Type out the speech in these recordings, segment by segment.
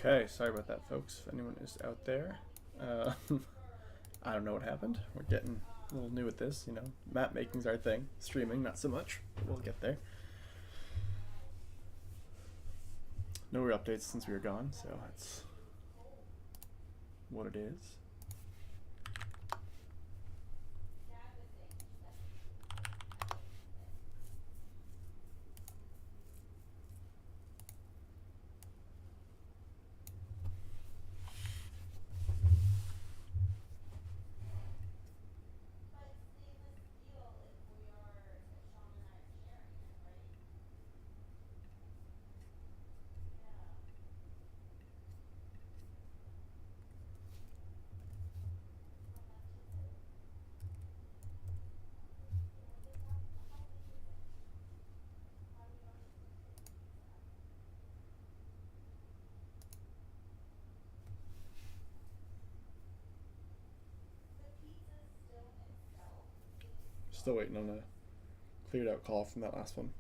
Okay, sorry about that, folks. If anyone is out there, uh, I don't know what happened. We're getting a little new at this, you know. Map making's our thing. Streaming, not so much, but we'll get there. No real updates since we were gone, so that's what it is. Still waiting on a cleared out call from that last one.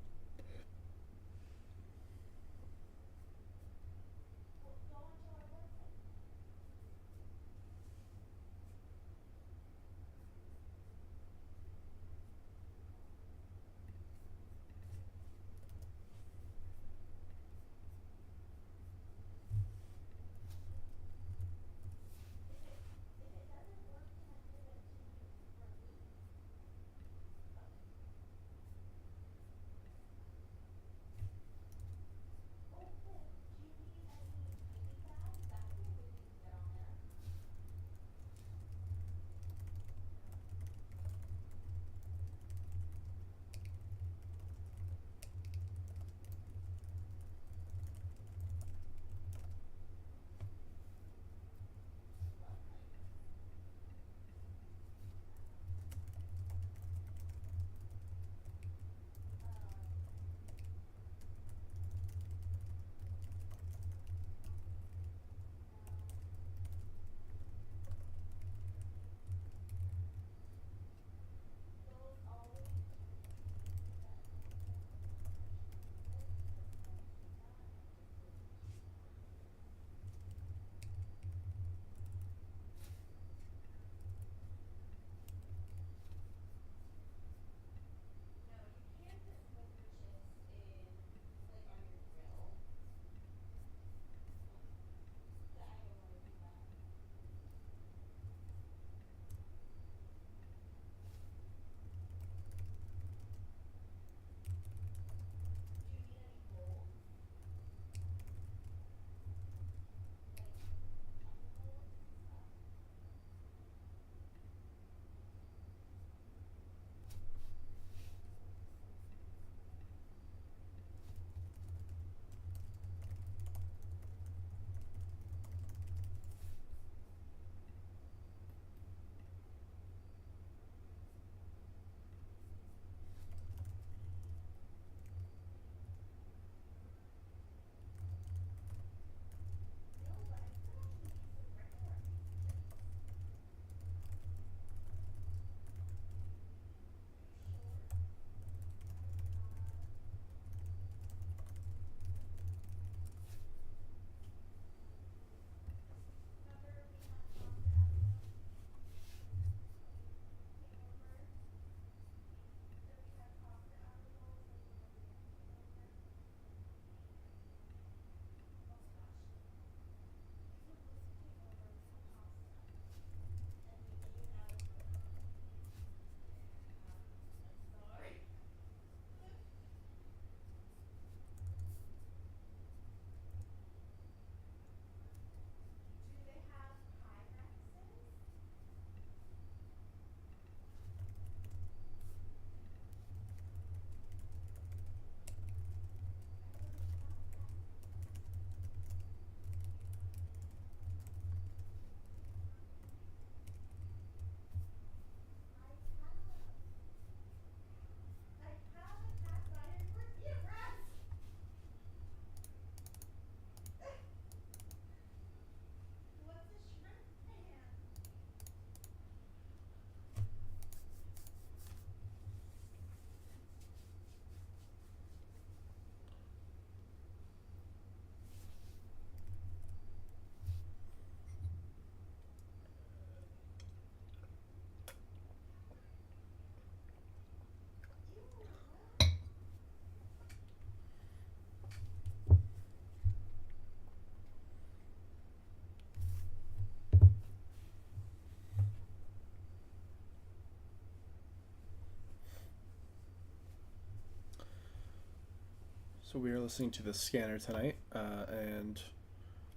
So we are listening to the scanner tonight, and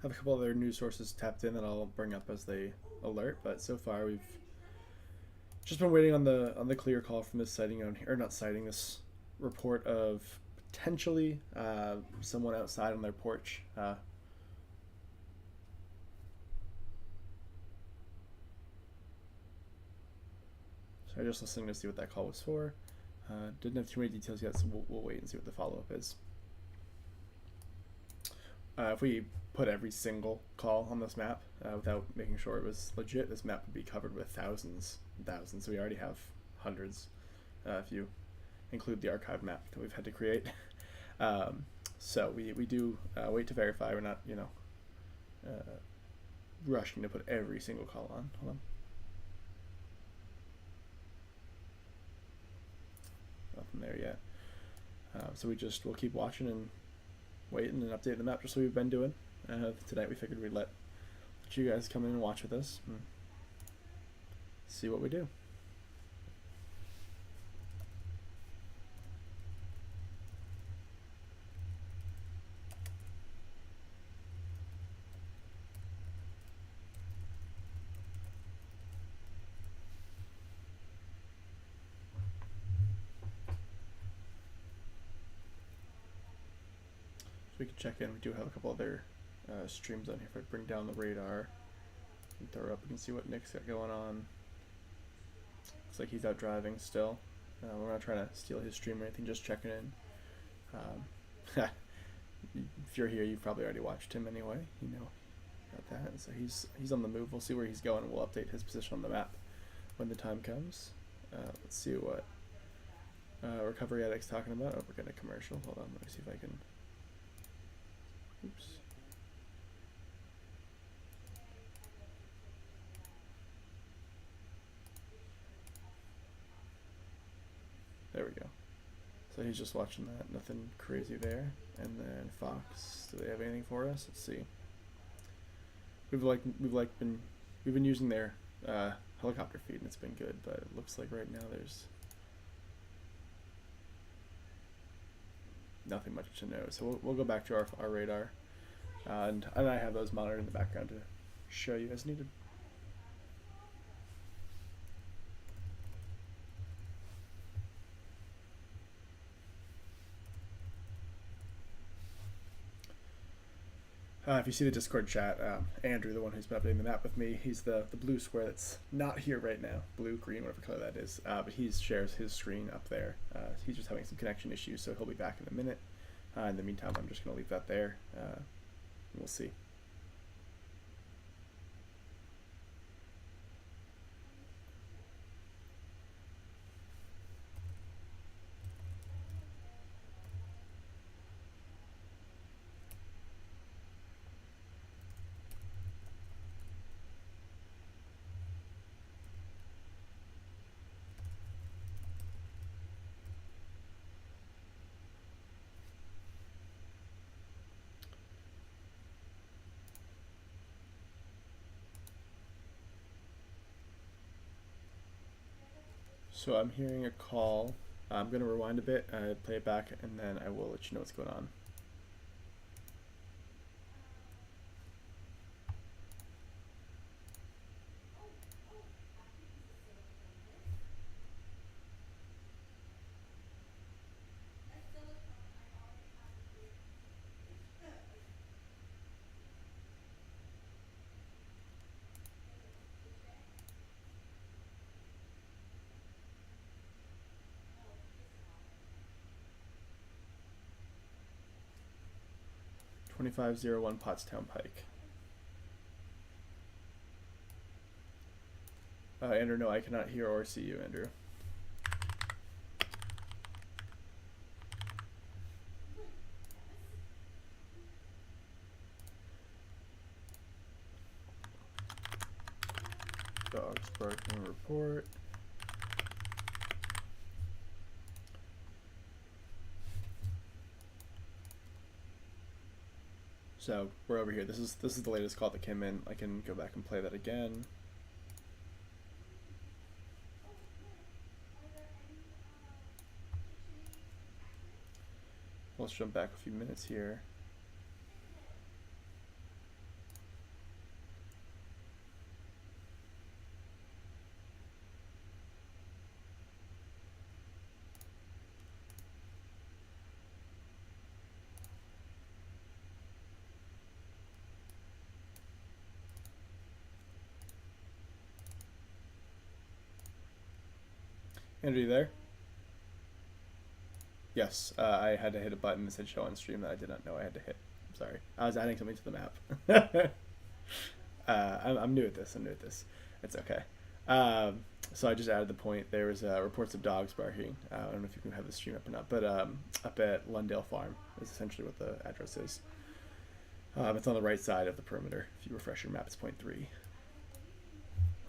have a couple other news sources tapped in that I'll bring up as they alert. But so far we've just been waiting on the clear call from this sighting out here, or not sighting, this report of potentially someone outside on their porch. So I'm just listening to see what that call was for. Didn't have too many details yet, so we'll wait and see what the follow-up is. If we put every single call on this map without making sure it was legit, this map would be covered with thousands and thousands. So we already have hundreds if you include the archive map that we've had to create. So we do wait to verify. We're not, rushing to put every single call on. Hold on. Nothing there yet. So we'll keep watching and waiting and updating the map, just like we've been doing. Tonight we figured we'd let you guys come in and watch with us and see what we do. So we can check in. We do have a couple other streams on here. If I bring down the radar and throw up, we can see what Nick's got going on. Looks like he's out driving still. We're not trying to steal his stream or anything, just checking in. If you're here, you've probably already watched him anyway. You know about that. So he's on the move. We'll see where he's going, and we'll update his position on the map when the time comes. Let's see what Recovery Addict's talking about. Oh, we're getting a commercial. Hold on, let me see if I can. Oops. There we go. So he's just watching that. Nothing crazy there. And then Fox, do they have anything for us? Let's see. We've been using their helicopter feed, and it's been good. But it looks like right now there's nothing much to know. So we'll go back to our radar, and I have those monitored in the background to show you as needed. If you see the Discord chat, Andrew, the one who's been updating the map with me, he's the blue square that's not here right now. Blue, green, whatever color that is. But he shares his screen up there. He's just having some connection issues, so he'll be back in a minute. In the meantime, I'm just going to leave that there. And we'll see. So I'm hearing a call. I'm going to rewind a bit, play it back, and then I will let you know what's going on. (2501) Pottstown Pike. Andrew, no, I cannot hear or see you, Andrew. Dogs barking report. So we're over here. This is the latest call that came in. I can go back and play that again. let's jump back a few minutes here. Andrew, you there? Yes, I had to hit a button that said show on stream that I did not know I had to hit. I'm sorry. I was adding something to the map. I'm new at this. It's okay. So I just added the point. There was reports of dogs barking. I don't know if you can have the stream up or not, but up at Lundale Farm is essentially what the address is. It's on the right side of the perimeter. If you refresh your map, it's point 3.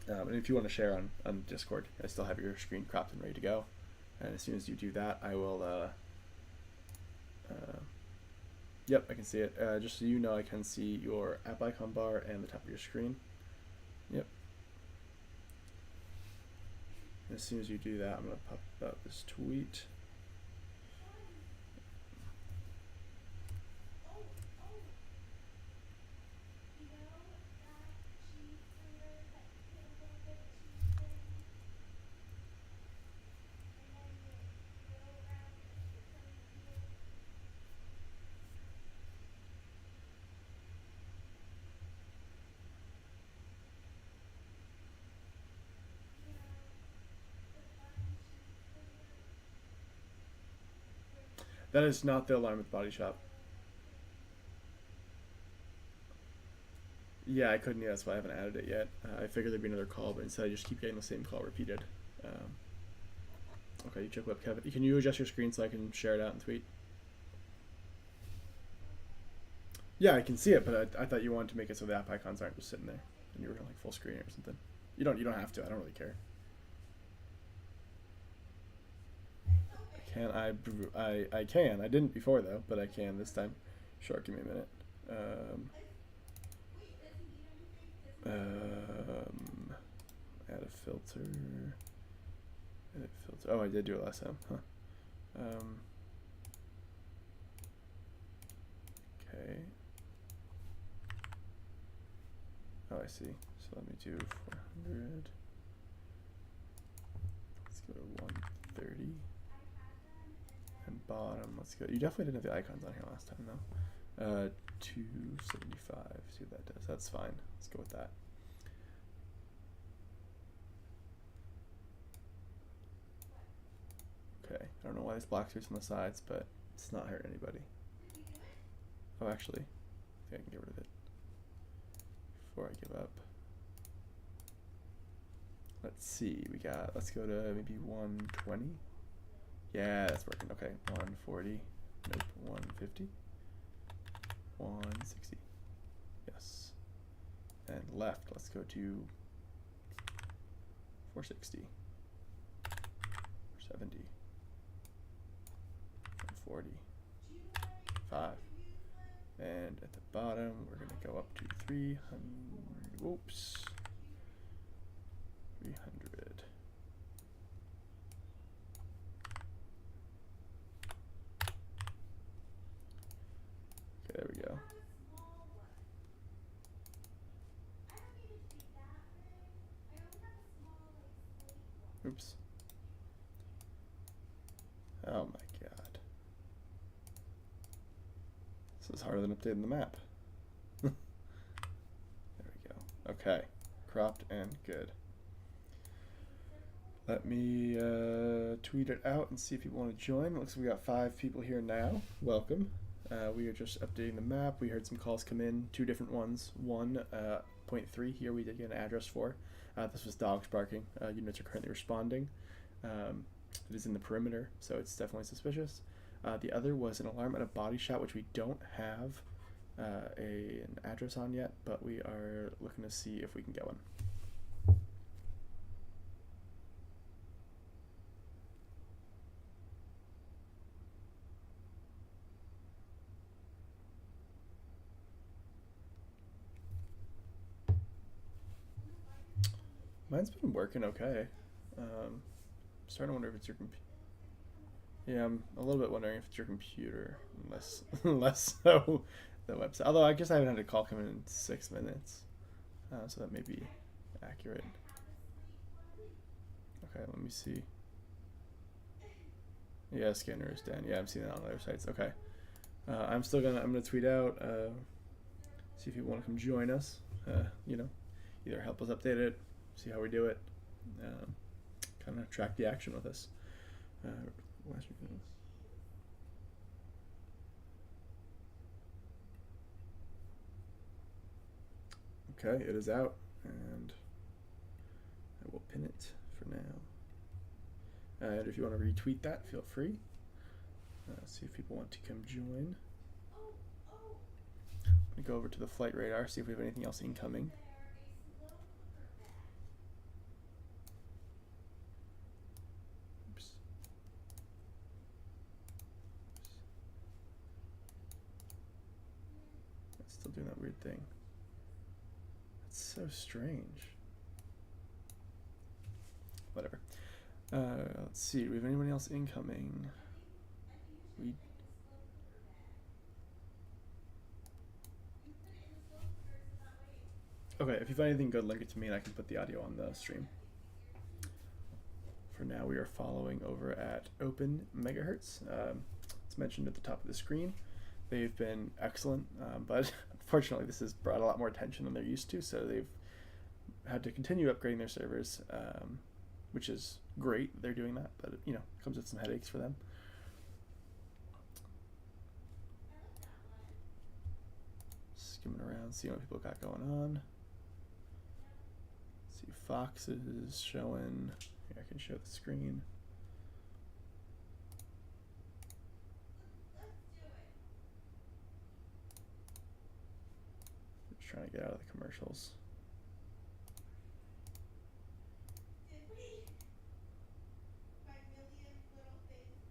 And if you want to share on Discord, I still have your screen cropped and ready to go. And as soon as you do that, I will... yep, I can see it. Just so you know, I can see your app icon bar and the top of your screen. Yep. As soon as you do that, I'm going to pop out this tweet. That is not the alarm at the body shop. Yeah, I couldn't. Yeah, that's why I haven't added it yet. I figured there'd be another call, but instead I just keep getting the same call repeated. Okay, you check web, Kevin. Can you adjust your screen so I can share it out and tweet? Yeah, I can see it, but I thought you wanted to make it so the app icons aren't just sitting there, and you were like full screen or something. You don't have to. I don't really care. Can I can. I didn't before though, but I can this time. Sure, give me a minute. Add a filter. Edit filter. Oh, I did do it last time. Huh. Okay. Oh, I see. So let me do 400. Let's go to 130. And bottom, let's go. You definitely didn't have the icons on here last time, though. 275. See what that does. That's fine. Let's go with that. Okay. I don't know why this black space on the sides, but it's not hurting anybody. Oh, actually, I think I can get rid of it before I give up. Let's see. Let's go to maybe 120. Yeah, that's working. Okay, 140. Nope, 150. 160. Yes. And left, let's go to 460. 470. 140. 5. And at the bottom, we're going to go up to 300. Whoops. 300. Okay, there we go. Oops. Oh my god. This is harder than updating the map. There we go. Okay. Cropped and good. Let me tweet it out and see if people want to join. Looks like we got 5 people here now. Welcome. We are just updating the map. We heard some calls come in, 2 different ones. One, 0.3 here we did get an address for. This was dogs barking. Units are currently responding. It is in the perimeter, so it's definitely suspicious. The other was an alarm at a body shop, which we don't have an address on yet, but we are looking to see if we can get one. Mine's been working okay. Starting to wonder if it's your computer. Yeah, I'm a little bit wondering if it's your computer, unless so the website. Although I guess I haven't had a call come in 6 minutes, so that may be accurate. Okay, let me see. Yeah, scanner is down. Yeah, I'm seeing it on other sites. Okay, I'm gonna tweet out, see if people want to come join us. You know, either help us update it, see how we do it, kind of track the action with us. Okay, it is out, and I will pin it for now. And if you want to retweet that, feel free. See if people want to come join. I'm gonna go over to the flight radar, see if we have anything else incoming. Oops. It's still doing that weird thing. That's so strange. Whatever. Let's see. Do we have anyone else incoming? Okay, if you find anything good, link it to me and I can put the audio on the stream. For now, we are following over at Open Megahertz. It's mentioned at the top of the screen. They've been excellent, but unfortunately this has brought a lot more attention than they're used to, so they've had to continue upgrading their servers, which is great. They're doing that, but it comes with some headaches for them. Skimming around, seeing what people got going on. See, Fox is showing. Here, I can show the screen. Just trying to get out of the commercials.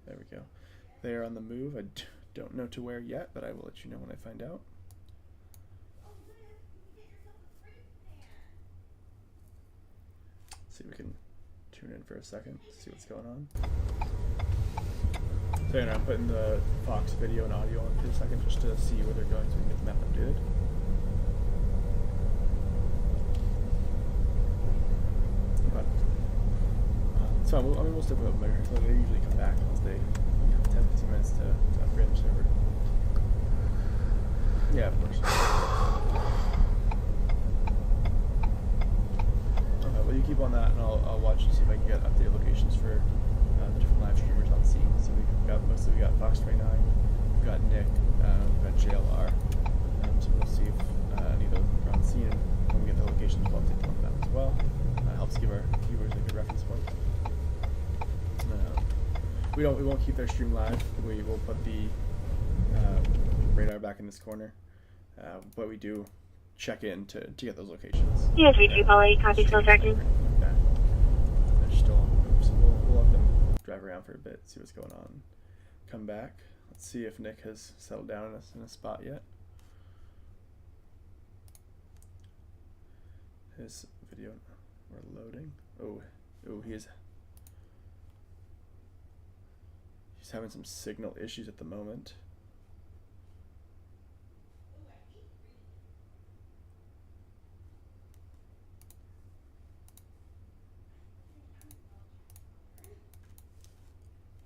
There we go. They are on the move. I don't know to where yet, but I will let you know when I find out. See if we can tune in for a second, see what's going on. So I'm putting the Fox video and audio on for a second just to see where they're going so we can get the map updated. But so we'll stick with them there. So they usually come back once they have 10-15 minutes to upgrade their server. Yeah, of course. Okay, well you keep on that and I'll watch and see if I can get updated locations for the different live streamers on scene. So we got Fox 29, we've got Nick, we've got JLR. So we'll see if any of those are on scene, and when we get the locations we'll update them on that as well. Helps give our viewers a good reference point. We won't keep their stream live. We will put the radar back in this corner, but we do check in to get those locations. You have reached Paula, copy still tracking. Okay. They're still on the move, so we'll let them drive around for a bit, see what's going on. Come back. Let's see if Nick has settled down in a spot yet. His video, we're loading. Oh, he's having some signal issues at the moment.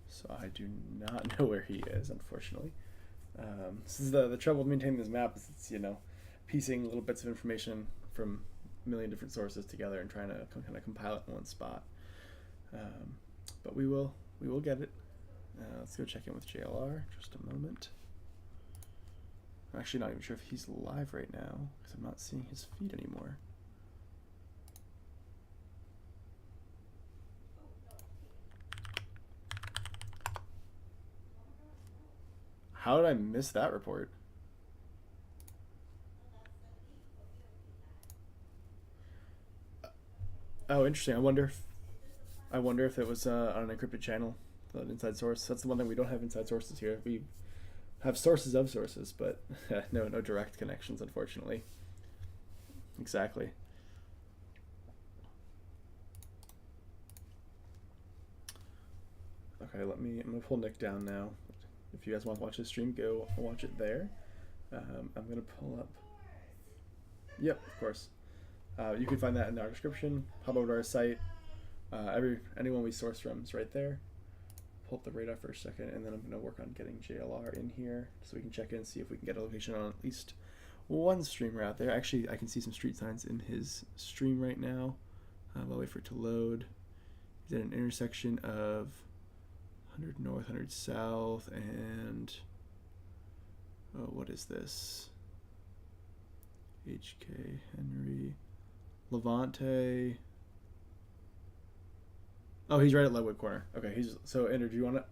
So I do not know where he is, unfortunately. This is the trouble with maintaining this map is it's piecing little bits of information from a million different sources together and trying to kind of compile it in one spot. But we will get it. Let's go check in with JLR just a moment. I'm actually not even sure if he's live right now because I'm not seeing his feed anymore. How did I miss that report? Oh, interesting. I wonder if it was on an encrypted channel, the inside source. That's the one thing we don't have inside sources here. We have sources of sources, but no direct connections, unfortunately. Exactly. Okay, Okay, I'm gonna pull Nick down now. If you guys want to watch the stream, go watch it there. I'm gonna pull up. Yep, of course. You can find that in our description. Hop over to our site. Anyone we source from is right there. Pull up the radar for a second, and then I'm gonna work on getting JLR in here so we can check in and see if we can get a location on at least one streamer out there. Actually, I can see some street signs in his stream right now. I'll wait for it to load. He's at an intersection of 100 North, 100 South, and what is this? HK Henry Levante. Oh, he's right at Leadwood Corner. Okay, so Andrew, do you want to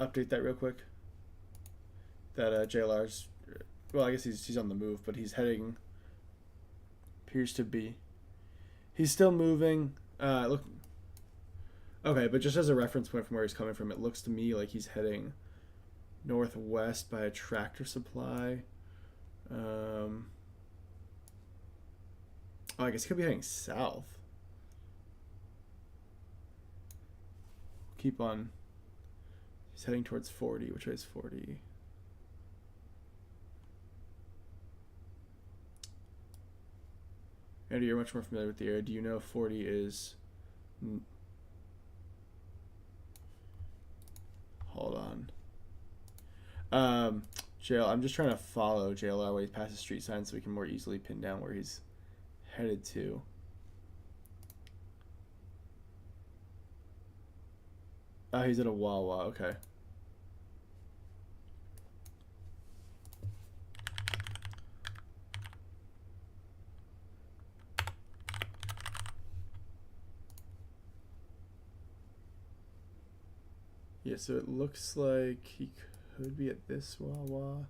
update that real quick? That JLR's, well, I guess he's on the move, but he's heading. Appears to be. He's still moving. Look. Okay, but just as a reference point from where he's coming from, it looks to me like he's heading northwest by a Tractor Supply. Oh, I guess he could be heading south. Keep on. He's heading towards 40. Which way is 40? Andy, you're much more familiar with the area. Do you know 40 is... Hold on. I'm just trying to follow JLR while he passes street signs so we can more easily pin down where he's headed to. Oh, he's at a Wawa. Okay. Yeah, so it looks like he could be at this Wawa.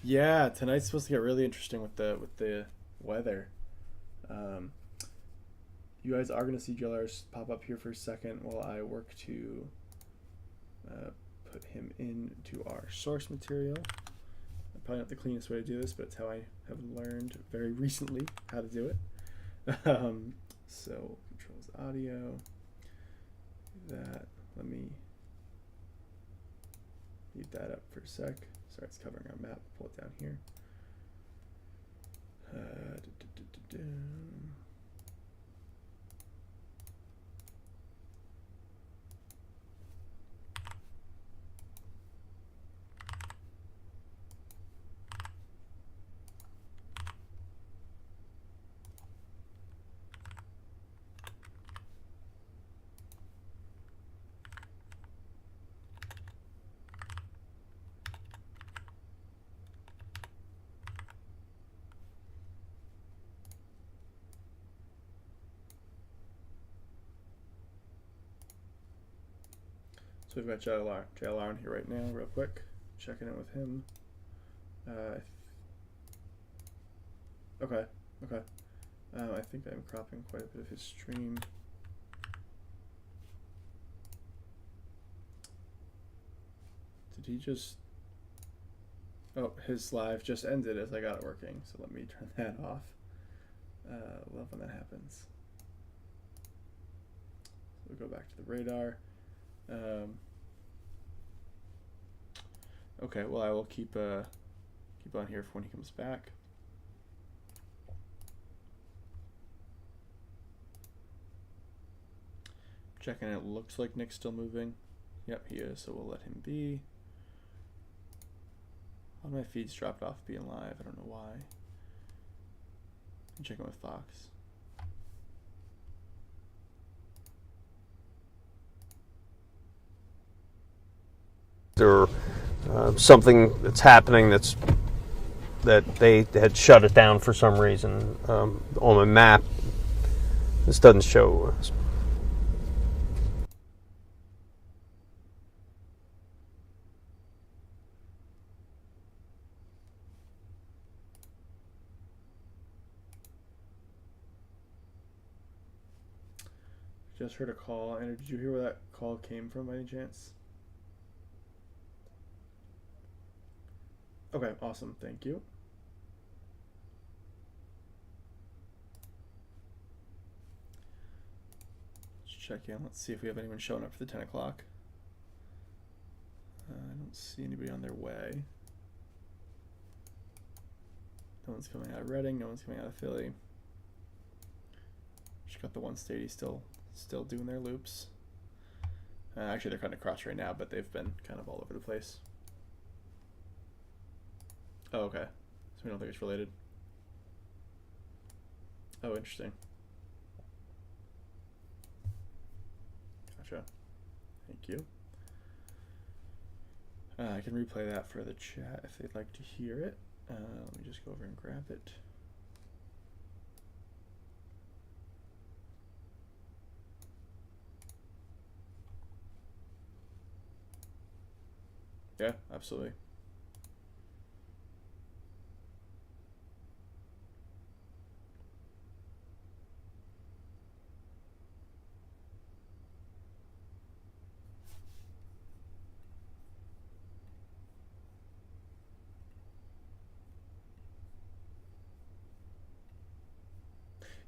Yeah, tonight's supposed to get really interesting with the weather. You guys are gonna see JLR pop up here for a second while I work to put him into our source material. Probably not the cleanest way to do this, but it's how I have learned very recently how to do it. So controls audio. That, let me leave that up for a sec. Sorry, it's covering our map. Pull it down here. So we've got JLR in here right now, real quick. Checking in with him. Okay. I think I'm cropping quite a bit of his stream. Did he just... Oh, his live just ended as I got it working, so let me turn that off. Love when that happens. So we'll go back to the radar. Okay, well I will keep on here for when he comes back. Checking, it looks like Nick's still moving. Yep, he is, so we'll let him be. All my feeds dropped off being live, I don't know why. I'm checking with Fox. Or something that's happening that they had shut it down for some reason. On the map, this doesn't show. Just heard a call. Andrew, did you hear where that call came from by any chance? Okay, awesome. Thank you. check in. Let's see if we have anyone showing up for the 10 o'clock. I don't see anybody on their way. No one's coming out of Reading. No one's coming out of Philly. Just got the one stady still doing their loops. Actually, they're cutting across right now, but they've been kind of all over the place. Oh, okay. So we don't think it's related. Oh, interesting. Gotcha. Thank you. I can replay that for the chat if they'd like to hear it. Let me just go over and grab it. Yeah, absolutely.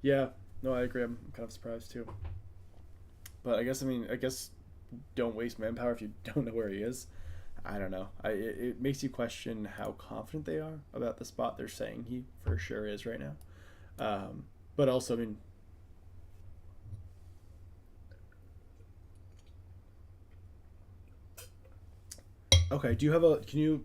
Yeah, no, I agree. I'm kind of surprised too. But I guess don't waste manpower if you don't know where he is. I don't know. It makes you question how confident they are about the spot they're saying he for sure is right now. But also, I mean, okay. Do you have a? Can you?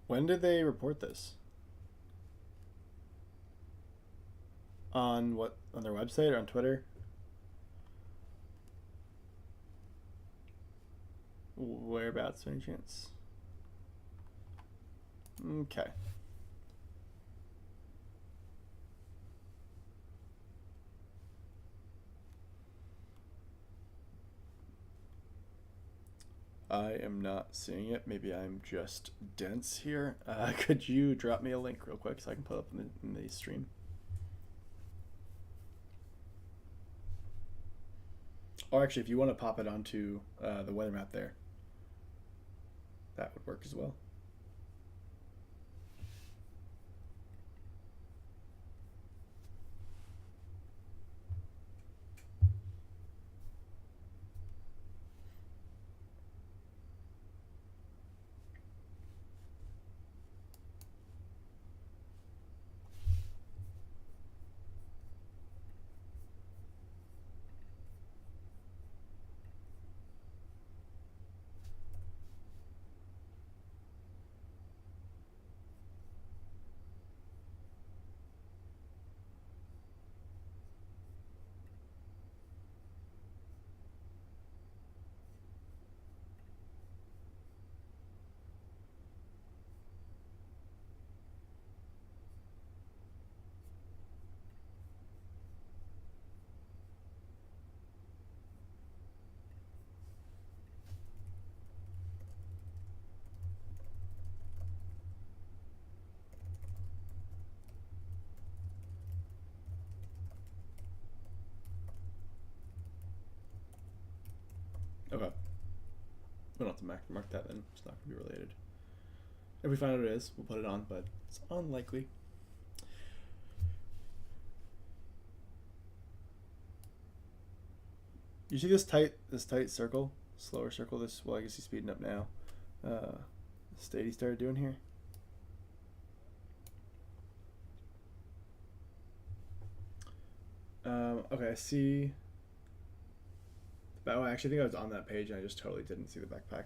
When did they report this? On what? On their website or on Twitter? Whereabouts, any chance? Okay. I am not seeing it. Maybe I'm just dense here. Could you drop me a link real quick so I can put it up in the stream? Or actually, if you want to pop it onto the weather map there, that would work as well. Okay. We don't have to mark that then. It's not going to be related. If we find out it is, we'll put it on, but it's unlikely. You see this tight circle, slower circle. Well, I guess he's speeding up now. State he started doing here. Okay, I see. Oh, I actually think I was on that page and I just totally didn't see the backpack.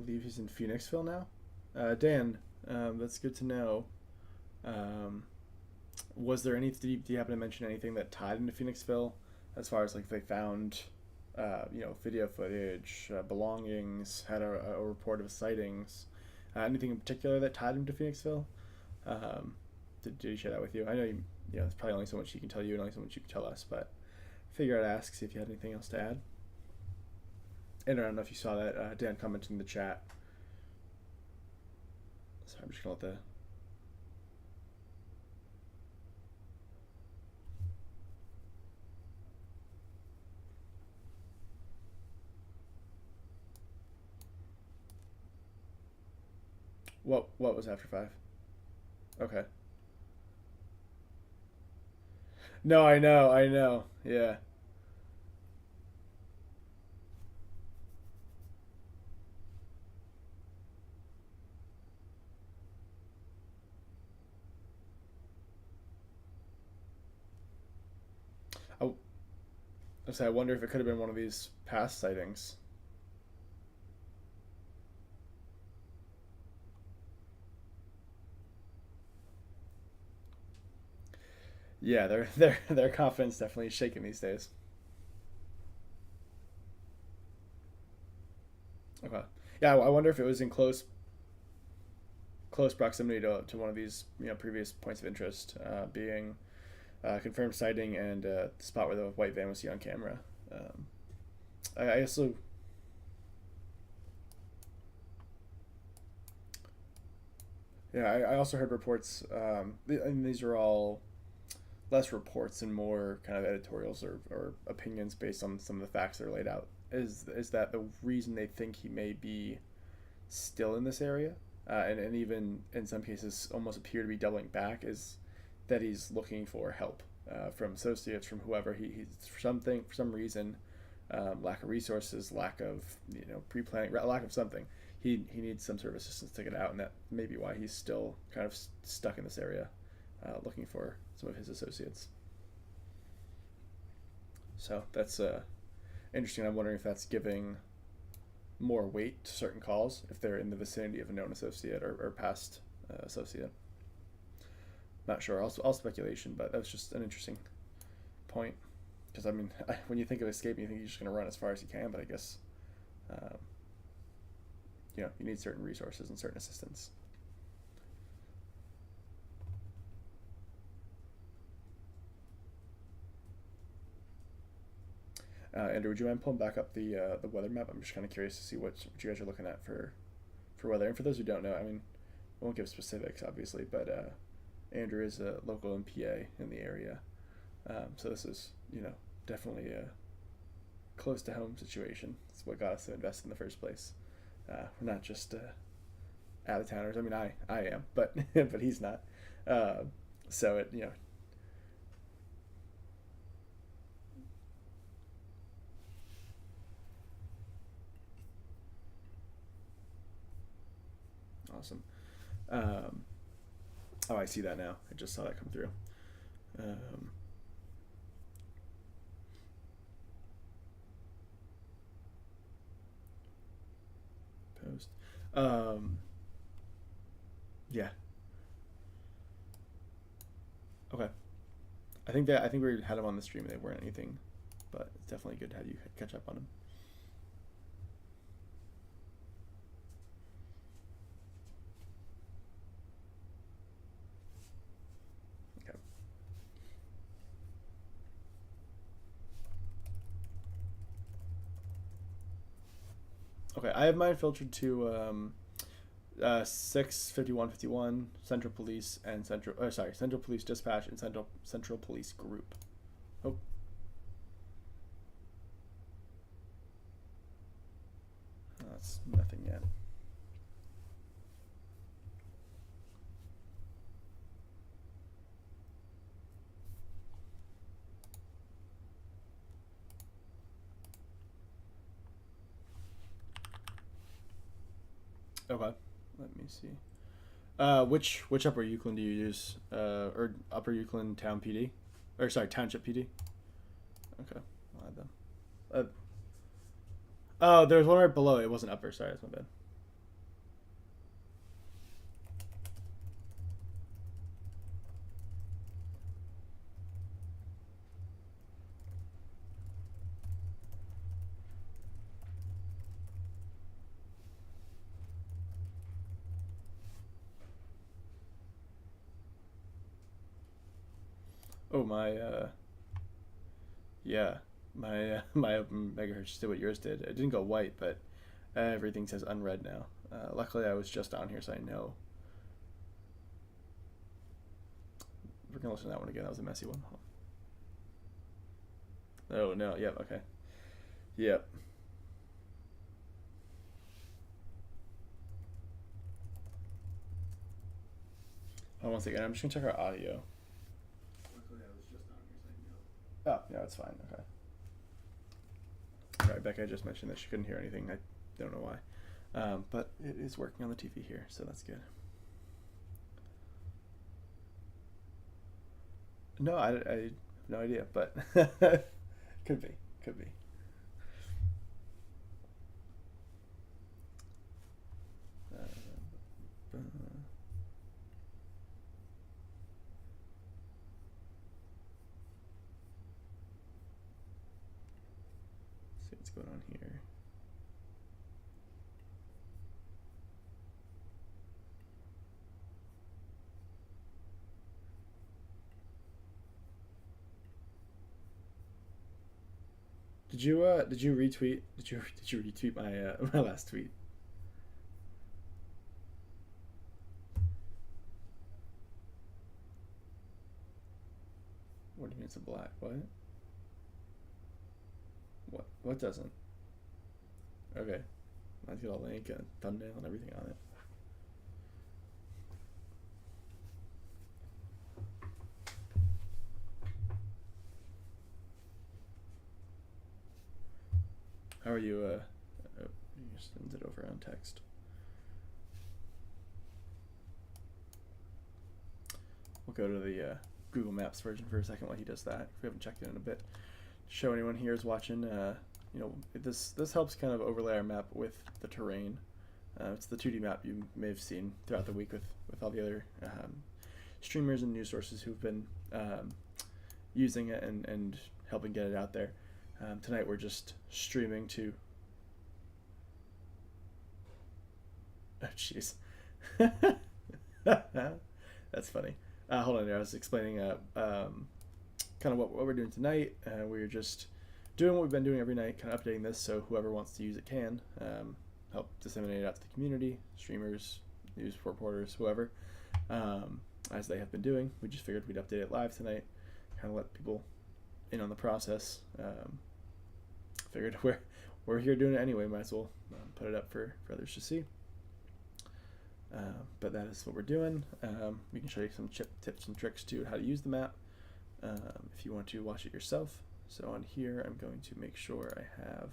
believe he's in Phoenixville now. Dan, that's good to know. Um, was there any? Do you happen to mention anything that tied into Phoenixville, as far as like they found, video footage, belongings, had a report of sightings, anything in particular that tied him to Phoenixville? Um, did he share that with you? I know there's probably only so much he can tell you and only so much you can tell us, but figure I'd ask, see if you had anything else to add. And I don't know if you saw that, Dan commented in the chat. Sorry, I'm just gonna let the what was after 5? Okay. No, I know. Yeah. I wonder if it could have been one of these past sightings. Yeah, their confidence definitely is shaken these days. Okay. Yeah, I wonder if it was in close proximity to one of these previous points of interest, being confirmed sighting and the spot where the white van was seen on camera. Um, I also yeah I also heard reports. And these are all less reports and more kind of editorials or opinions based on some of the facts that are laid out. Is that the reason they think he may be still in this area, and even in some cases almost appear to be doubling back, is that he's looking for help from associates, from whoever he's for some reason, lack of resources, lack of pre-planning, lack of something. He needs some sort of assistance to get out, and that may be why he's still kind of stuck in this area, looking for some of his associates. So that's interesting. I'm wondering if that's giving more weight to certain calls if they're in the vicinity of a known associate or past associate. Not sure. All speculation, but that was just an interesting point. Because I mean, when you think of escaping, you think you're just going to run as far as you can. But I guess, um, you need certain resources and certain assistance. Andrew, would you mind pulling back up the weather map? I'm just kind of curious to see what you guys are looking at for weather. And for those who don't know, I mean, I won't give specifics, obviously, but Andrew is a local MPA in the area, so this is definitely a close to home situation. It's what got us to invest in the first place. We're not just out of towners. I mean, I am, but but he's not. So it Awesome. Oh, I see that now. I just saw that come through. Um, Post. Yeah. Okay. I think we had them on the stream. They weren't anything, but it's definitely good to have you catch up on them. Okay. Okay, I have mine filtered to 65151 Central Police and Central Police Dispatch and Central Police Group. Oh. That's nothing yet. Okay, let me see. Which Upper Euclid do you use? Or Upper Euclid Town PD, or sorry, Township PD. Okay, I'll add them. Oh, there was one right below. It wasn't upper. Sorry, that's my bad. Oh my. Yeah, my my megahertz did what yours did. It didn't go white, but everything says unread now. Luckily, I was just on here, so I know. We're gonna listen to that one again. That was a messy one. Oh no. Yep. Okay. Yep. Hold on one second. I'm just gonna check our audio. Luckily, I was just on here, so I know. Oh, yeah, it's fine. Okay. All right, Becca just mentioned that she couldn't hear anything. I don't know why, but it is working on the TV here, so that's good. No, I have no idea, but could be, could be. See what's going on here. Did you retweet my my last tweet? What do you mean it's a black? What? What doesn't? Okay. Mine's got a link, a thumbnail, and everything on it. How are you? Oh, you just send it over on text. We'll go to the Google Maps version for a second while he does that. If we haven't checked it in a bit. To show anyone here is watching, you know, this helps kind of overlay our map with the terrain. It's the 2D map you may have seen throughout the week with all the other streamers and news sources who've been using it and helping get it out there. Tonight we're just streaming to. Oh jeez, that's funny. Hold on there. I was explaining kind of what we're doing tonight. We're just doing what we've been doing every night, kind of updating this so whoever wants to use it can. Help disseminate it out to the community, streamers, news reporters, whoever, as they have been doing. We just figured we'd update it live tonight, kind of let people in on the process. Figured we're here doing it anyway, might as well put it up for others to see. But that is what we're doing. We can show you some tips and tricks to how to use the map if you want to watch it yourself. So on here, I'm going to make sure I have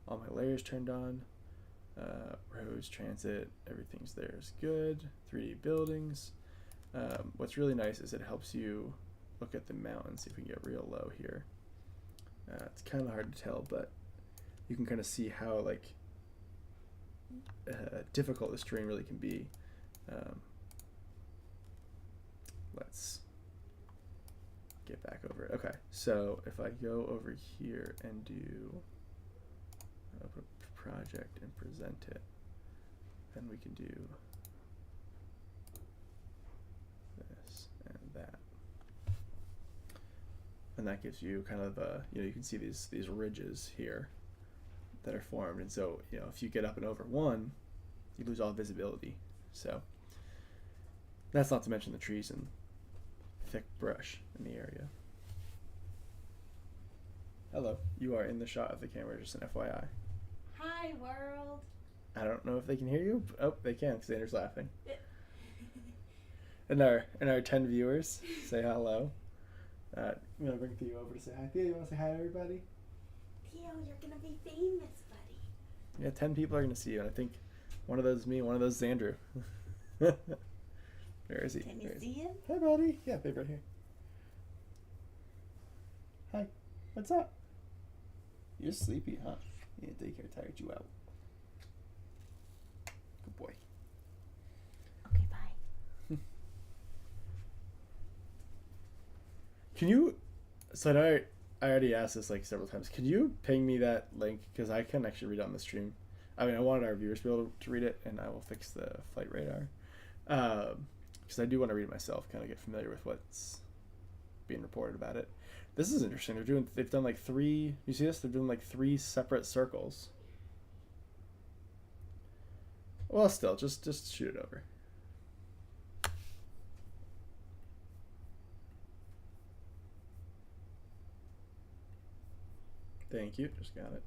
all my layers turned on. Roads, transit, everything's there is good. 3D buildings. What's really nice is it helps you look at the mountains. See if we can get real low here. It's kind of hard to tell, but you can kind of see how difficult this terrain really can be. Let's get back over it. Okay, so if I go over here and do open a project and present it, then we can do this and that. And that gives you kind of you can see these ridges here that are formed, and so if you get up and over one, you lose all visibility. So that's not to mention the trees and thick brush in the area. Hello, you are in the shot of the camera, just an FYI. Hi, world. I don't know if they can hear you. Oh, they can, because Xander's laughing. And our 10 viewers say hello. I'm gonna bring Theo over to say hi. Theo, you want to say hi to everybody? Theo, you're gonna be famous, buddy. Yeah, 10 people are gonna see you, and I think one of those is me, one of those is Andrew. Where is he? Can you see him? Hi, buddy. Yeah, babe, right here. Hi. What's up? You're sleepy, huh? Yeah, daycare tired you out. Good boy. Okay, bye. Can you? So I already asked this several times. Can you ping me that link? Because I can actually read it on the stream. I mean, I wanted our viewers to be able to read it, and I will fix the flight radar. Because I do want to read it myself, kind of get familiar with what's being reported about it. This is interesting. They've done like three. You see this? They're doing like three separate circles. Well, still, just shoot it over. Thank you. Just got it.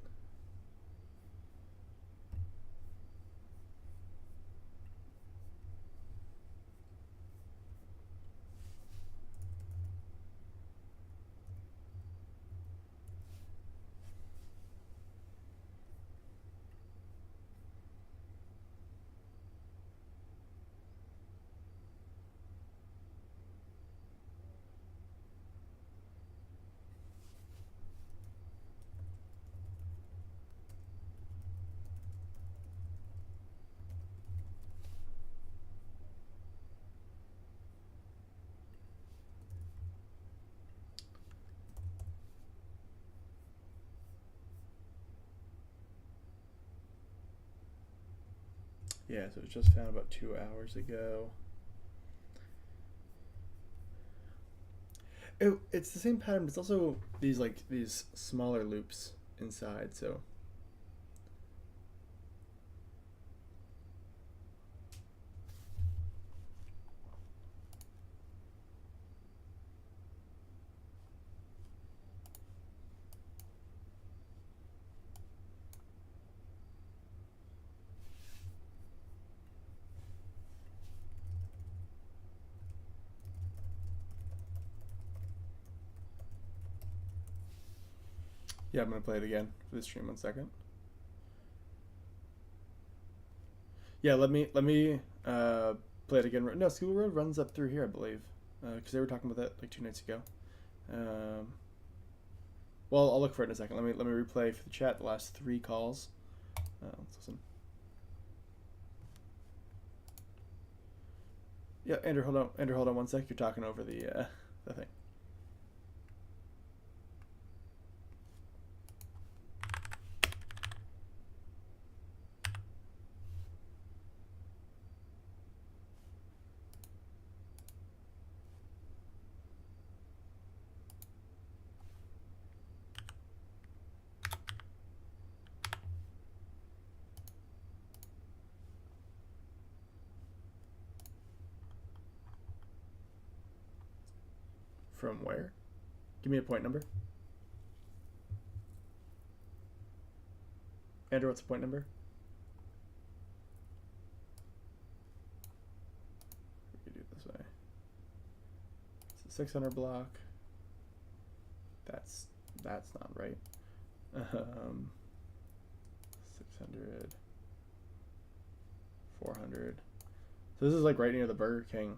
Yeah, so it was just found about 2 hours ago. It's the same pattern, but it's also these smaller loops inside, so yeah, I'm gonna play it again for the stream 1 second. Yeah, let me play it again. No, School Road runs up through here, I believe, because they were talking about that like 2 nights ago. Well, I'll look for it in a second. Let me replay for the chat the last 3 calls. Let's listen. Yeah, Andrew, hold on. Andrew, hold on 1 sec. You're talking over the thing. From where? Give me a point number. Andrew, what's the point number? We can do it this way. It's a 600 block. That's not right. 600, 400. So this is like right near the Burger King.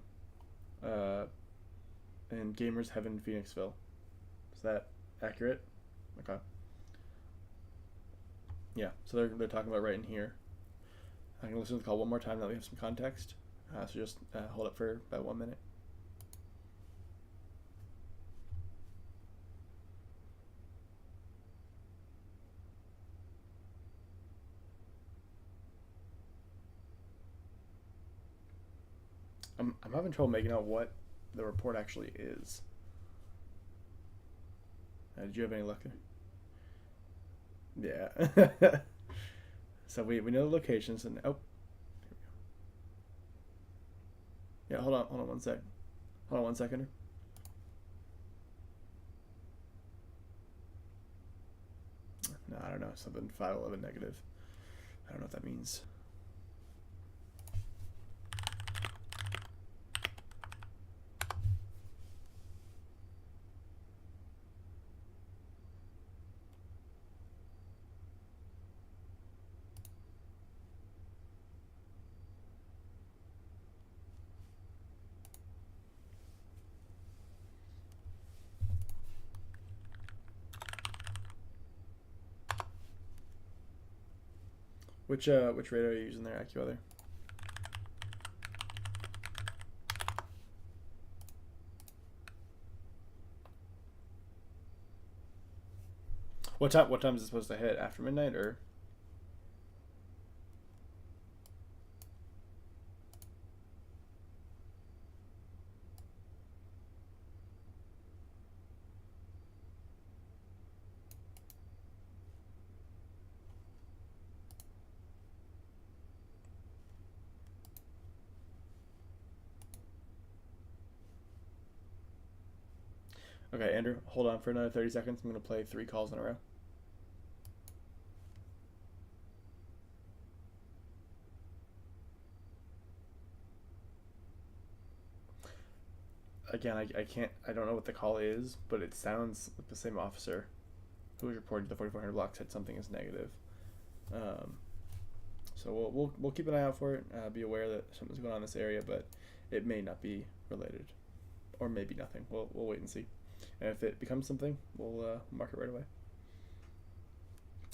And Gamers Heaven, Phoenixville. Is that accurate? Okay. Yeah, so they're talking about right in here. I can listen to the call one more time now that we have some context. So just hold it for about 1 minute. I'm having trouble making out what the report actually is. Did you have any luck? Yeah. So we know the locations and oh. Yeah, hold on 1 sec. Hold on 1 second. No, I don't know. Something 511 negative. I don't know what that means. Which radar are you using there, AccuWeather? What time is it supposed to hit? After midnight or? Okay, Andrew, hold on for another 30 seconds. I'm going to play 3 calls in a row. Again, I don't know what the call is, but it sounds like the same officer who was reported the 4400 block said something is negative. So we'll keep an eye out for it. Be aware that something's going on in this area, but it may not be related, or maybe nothing. We'll wait and see. And if it becomes something, we'll mark it right away.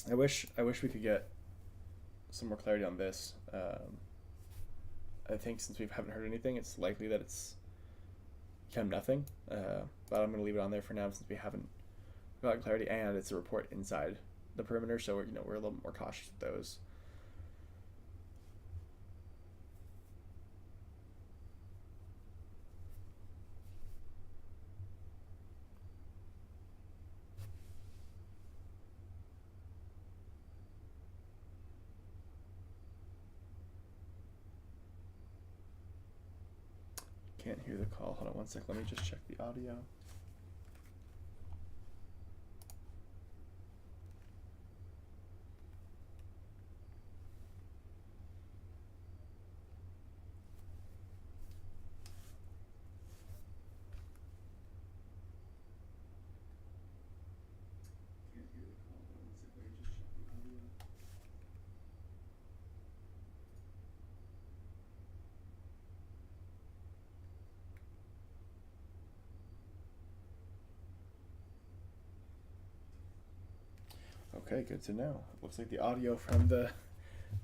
I wish we could get some more clarity on this. I think since we haven't heard anything, it's likely that it's become nothing. But I'm going to leave it on there for now since we haven't got clarity, and it's a report inside the perimeter, so we're a little more cautious with those. Can't hear the call. Hold on one sec. Let me just check the audio. Okay, good to know. Looks like the audio from the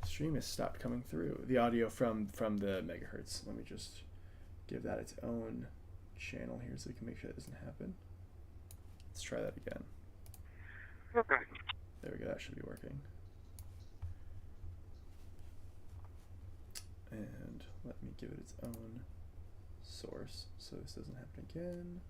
stream has stopped coming through. The audio from the megahertz. Let me just give that its own channel here so we can make sure that doesn't happen. Let's try that again. Okay. There we go. That should be working. And let me give it its own source so this doesn't happen again.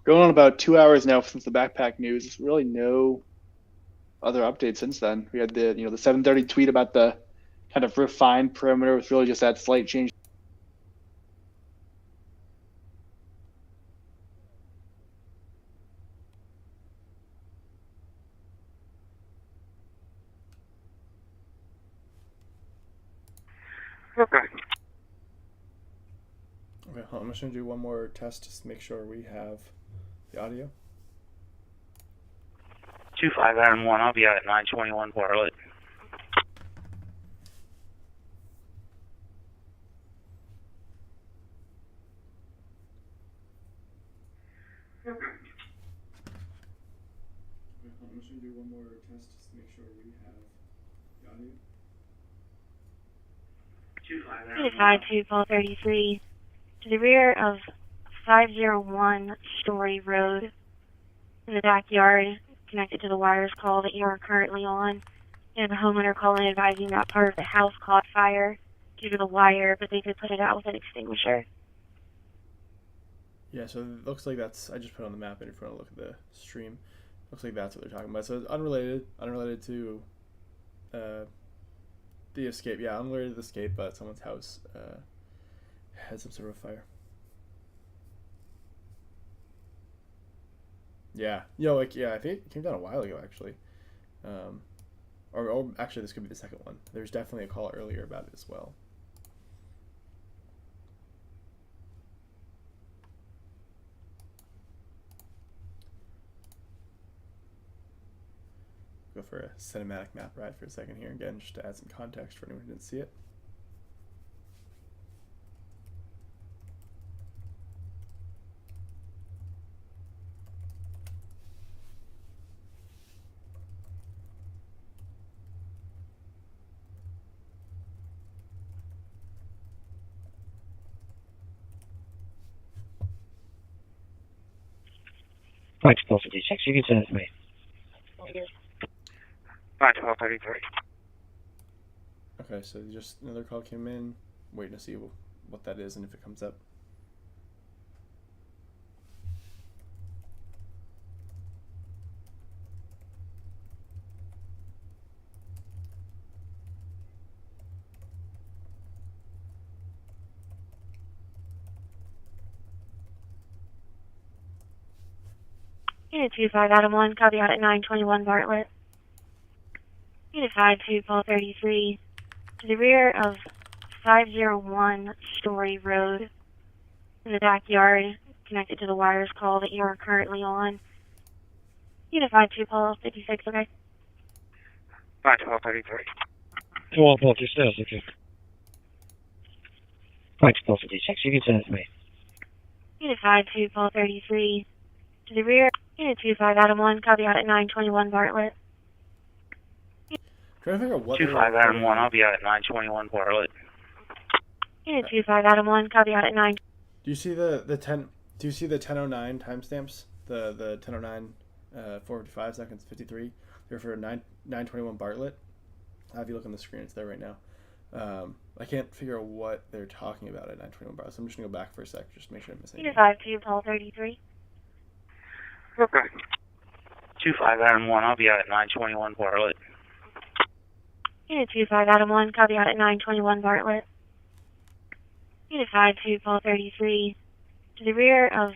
Going on about 2 hours now since the backpack news. There's really no other updates since then. We had the 7:30 tweet about the kind of refined perimeter with really just that slight change. Okay. Okay, hold on. I'm just going to do one more test just to make sure we have the audio. 2501, I'll be out at 921 Bartlett. Okay, I'm just going to do one more test just to make sure we have the audio. 252, call 33. To the rear of 501 Story Road, in the backyard, connected to the wires call that you are currently on. And a homeowner calling advising that part of the house caught fire due to the wire, but they did put it out with an extinguisher. Yeah, so it looks like that's, I just put it on the map and if you want to look at the stream, looks like that's what they're talking about. So it's unrelated to the escape. Yeah, unrelated to the escape, but someone's house had some sort of fire. Yeah. I think it came down a while ago, actually. Or actually, this could be the second one. There's definitely a call earlier about it as well. Go for a cinematic map ride for a second here again, just to add some context for anyone who didn't see it. Right, 1256, you can send it to me. Right, 1233. Okay, so just another call came in. Waiting to see what that is and if it comes up. Unit 25 Adam 1, copy out at 921 Bartlett. Unit 5 to Paul 33, to the rear of 501 Story Road, in the backyard, connected to the wires call that you are currently on. Unit 5 to Paul 56, okay? Right, 1233. 1256, okay. Right, 1256, you can send it to me. Unit 5 to Paul 33, to the rear. Unit 25 Adam 1, copy out at 921 Bartlett. Trying to figure out what 25 Adam 1, I'll be out at 921 Bartlett. Unit 25 Adam 1, copy out at 9. Do you see the 10? Do you see the 10:09 timestamps? The 10:09, 4:55 seconds 53. They're for 921 Bartlett. If you look on the screen, it's there right now. I can't figure out what they're talking about at 921 Bartlett, so I'm just gonna go back for a sec, just to make sure I'm missing Unit anything. 5 to Paul 33. Okay. 25 Adam 1, I'll be out at 921 Bartlett. Unit 25 Adam 1, copy out at 921 Bartlett. Unit 5 to Paul 33, to the rear of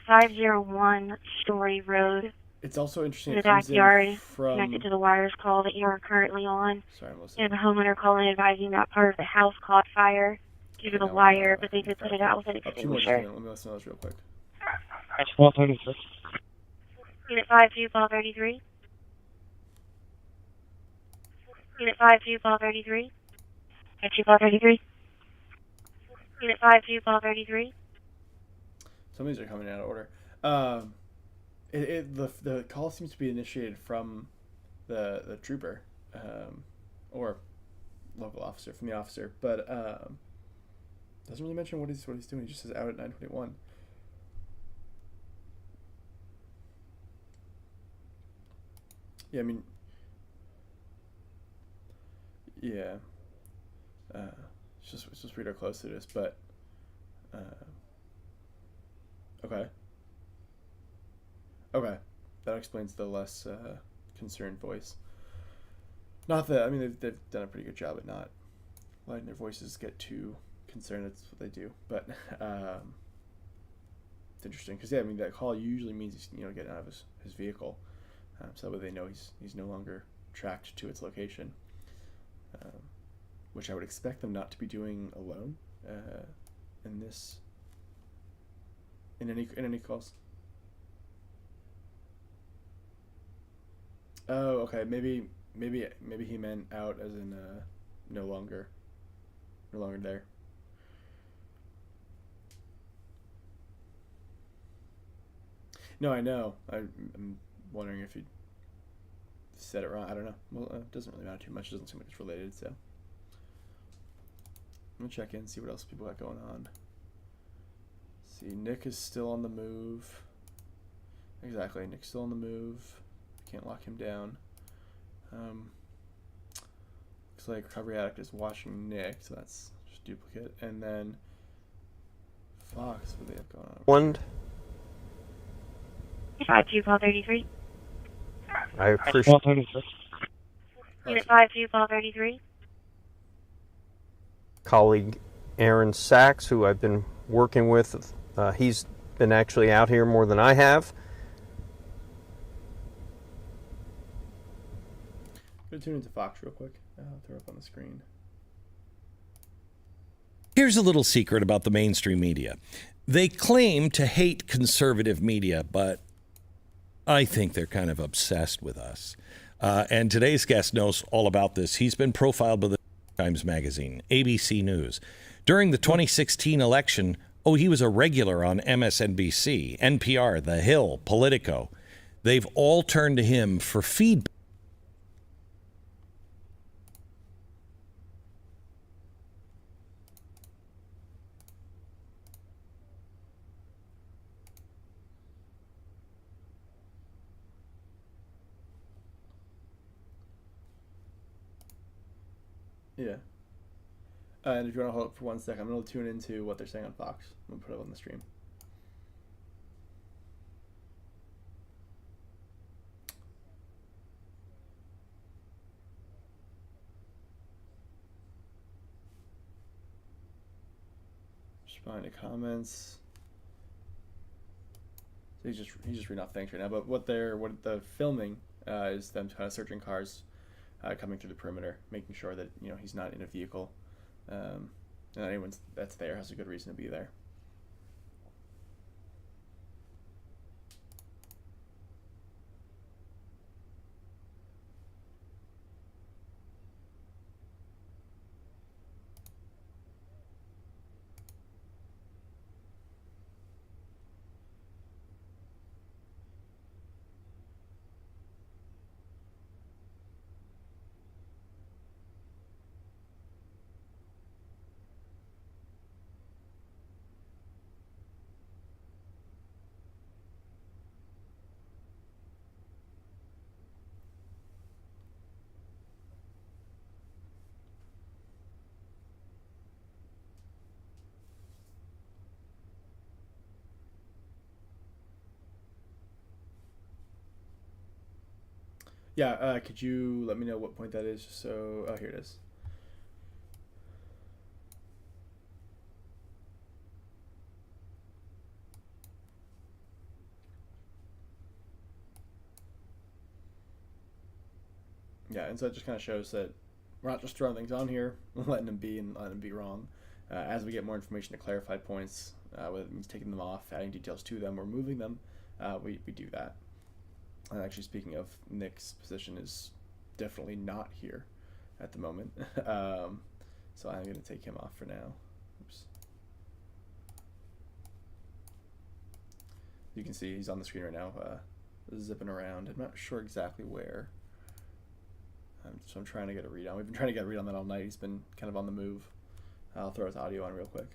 501 Story Road, It's also interesting. in the It comes backyard, in from. connected to the wires call that you are currently on. Sorry, I'm listening. And the homeowner calling advising that part of the house caught fire due to the wire, but they did put it out with an Up two more. Just extinguisher. let me listen to those real quick. That's 1233. Unit 5 to Paul 33. Unit 5 to Paul 33. Unit 2 Paul 33. Unit 5 to Paul 33. Some of these are coming out of order. The call seems to be initiated from the trooper, or local officer, from the officer, but doesn't really mention what he's doing. He just says out at 921. Yeah, I mean, yeah. It's just read how close it is, but okay. Okay, that explains the less concerned voice. Not that, I mean, they've done a pretty good job at not letting their voices get too concerned. That's what they do, but it's interesting because, yeah, I mean, that call usually means he's, getting out of his vehicle, so that way they know he's no longer tracked to its location, which I would expect them not to be doing alone in any calls. Oh, okay. Maybe he meant out as in no longer there. No, I know. I'm wondering if he said it wrong. I don't know. Well, it doesn't really matter too much. It doesn't seem like it's related, so I'm gonna check in, see what else people got going on. See, Nick is still on the move. Exactly, Nick's still on the move. Can't lock him down. Looks like Recovery Addict is watching Nick, so that's just duplicate. And then Fox, what do they have going on? One. 5 to Paul 33. I appreciate. Unit 5 to Paul 33. Colleague Aaron Sachs, who I've been working with. He's been actually out here more than I have. Should tune into Fox real quick. I'll throw it up on the screen. Here's a little secret about the mainstream media. They claim to hate conservative media, but I think they're kind of obsessed with us. And today's guest knows all about this. He's been profiled by the Times Magazine, ABC News. During the 2016 election, he was a regular on MSNBC, NPR, The Hill, Politico. They've all turned to him for feedback. Yeah. And if you want to hold up for 1 second, I'm going to tune into what they're saying on Fox. I'm going to put it on the stream. Responding to comments. So he's just reading off things right now. But what the filming is them kind of searching cars coming through the perimeter, making sure that he's not in a vehicle, and anyone that's there has a good reason to be there. Yeah, could you let me know what point that is? So, here it is. Yeah, and so it just kind of shows that we're not just throwing things on here, letting them be and letting them be wrong. As we get more information to clarify points, whether it means taking them off, adding details to them, or moving them, we do that. And actually, speaking of, Nick's position is definitely not here at the moment. So I'm going to take him off for now. Oops. You can see he's on the screen right now, zipping around. I'm not sure exactly where. So I'm trying to get a read on. We've been trying to get a read on that all night. He's been kind of on the move. I'll throw his audio on real quick.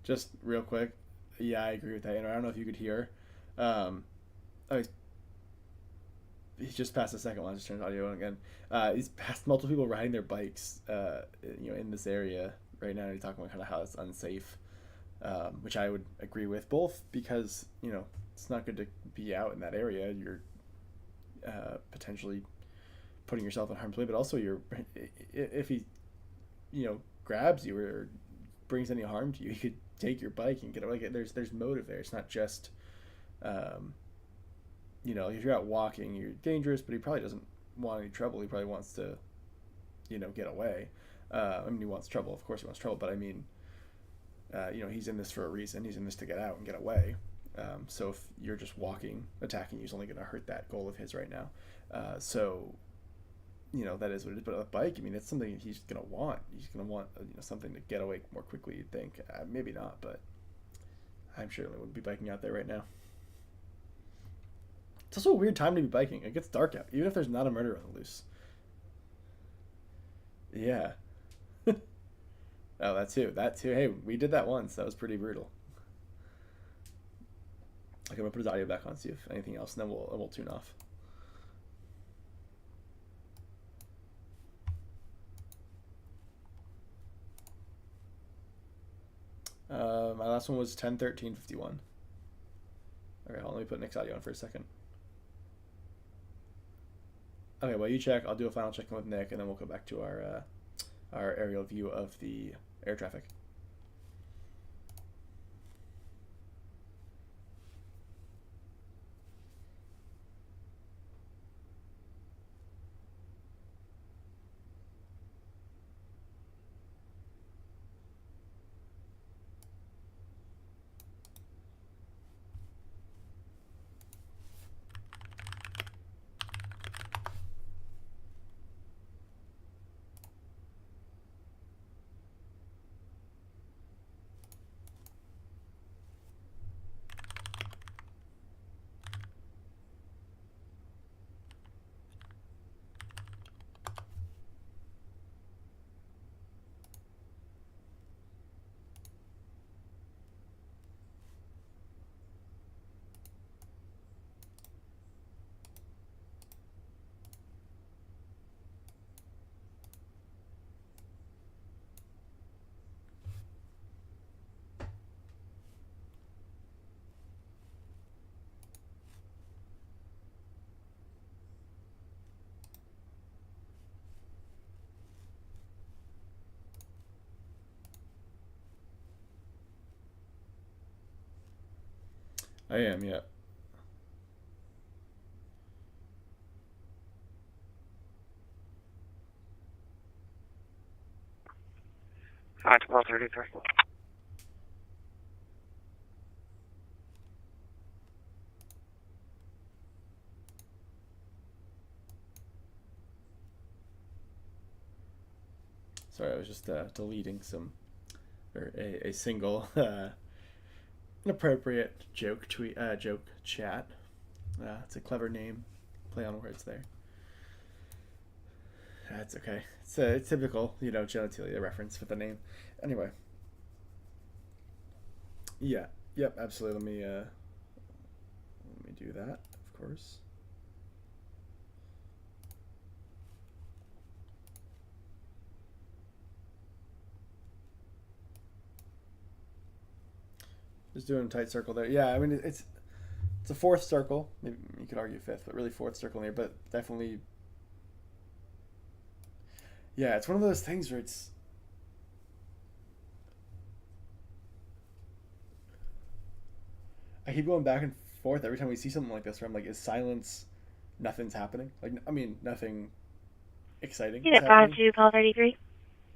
Just real quick, yeah, I agree with that. I don't know if you could hear. He just passed the second one. I just turned the audio on again. He's passed multiple people riding their bikes, in this area right now. He's talking about kind of how it's unsafe, which I would agree with. Both because it's not good to be out in that area. You're potentially putting yourself in harm's way, but also if he, grabs you or brings any harm to you, he could take your bike and get away. There's motive there. It's not just, if you're out walking, you're dangerous, but he probably doesn't want any trouble. He probably wants to, get away. He wants trouble. Of course he wants trouble, but he's in this for a reason. He's in this to get out and get away. So if you're just walking, attacking you is only going to hurt that goal of his right now. That is what it is. But a bike, that's something he's going to want. He's going to want something to get away more quickly, you'd think. Maybe not, but I'm sure he wouldn't be biking out there right now. It's also a weird time to be biking. It gets dark out, even if there's not a murder on the loose. Yeah. Oh, that too. Hey, we did that once. That was pretty brutal. Okay, I'm gonna put his audio back on, see if anything else, and then we'll tune off. My last one was 10:13:51. Okay, let me put Nick's audio on for a second. Okay, well, you check. I'll do a final check-in with Nick, and then we'll go back to our aerial view of the air traffic. I am, yeah. Hi, 1233. Sorry, I was just deleting some, or a single inappropriate joke chat. It's a clever name, play on words there. That's okay. It's a typical, genitalia reference with the name. Anyway. Yeah. Yep. Absolutely. Let me do that. Of course. Just doing a tight circle there. Yeah. I mean, it's a fourth circle. Maybe you could argue fifth, but really fourth circle here. But definitely. Yeah, it's one of those things where it's. I keep going back and forth every time we see something like this where I'm like, is silence nothing's happening? Like, I mean, nothing exciting is Unit happening? 52, call 33.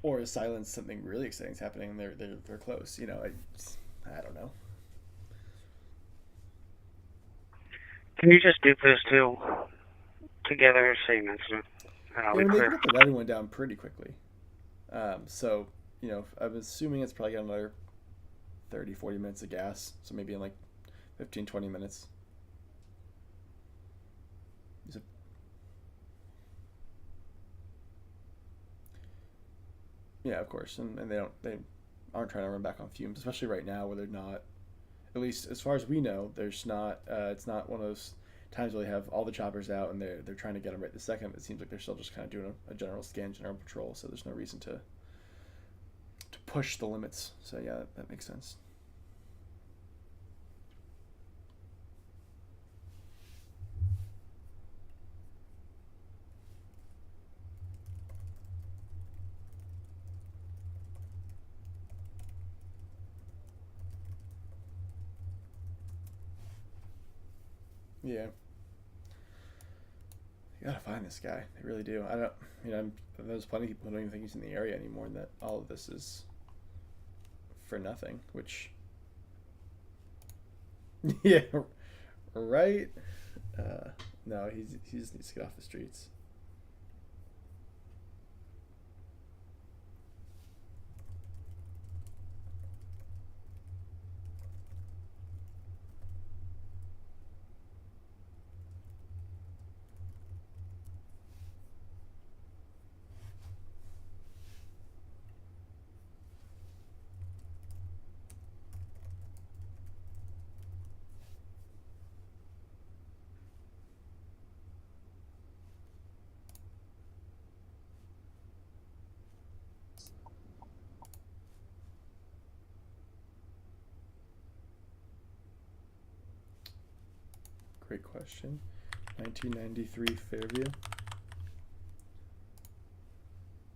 Or is silence something really exciting is happening and they're close? I don't know. Can you just do those two together segments? Yeah, I mean, they put the wedding one down pretty quickly. So, I'm assuming it's probably got another 30, 40 minutes of gas. So maybe in like 15, 20 minutes. Yeah, of course. And they aren't trying to run back on fumes, especially right now where they're not, at least as far as we know, there's not, it's not one of those times where they have all the choppers out and they're trying to get them right this second. It seems like they're still just kind of doing a general scan, general patrol. So there's no reason to push the limits. So yeah, that makes sense. Yeah. You gotta find this guy. They really do. I don't, there's plenty of people who don't even think he's in the area anymore and that all of this is for nothing, which, yeah, right? No, he just needs to get off the streets. Great question. 1993 Fairview.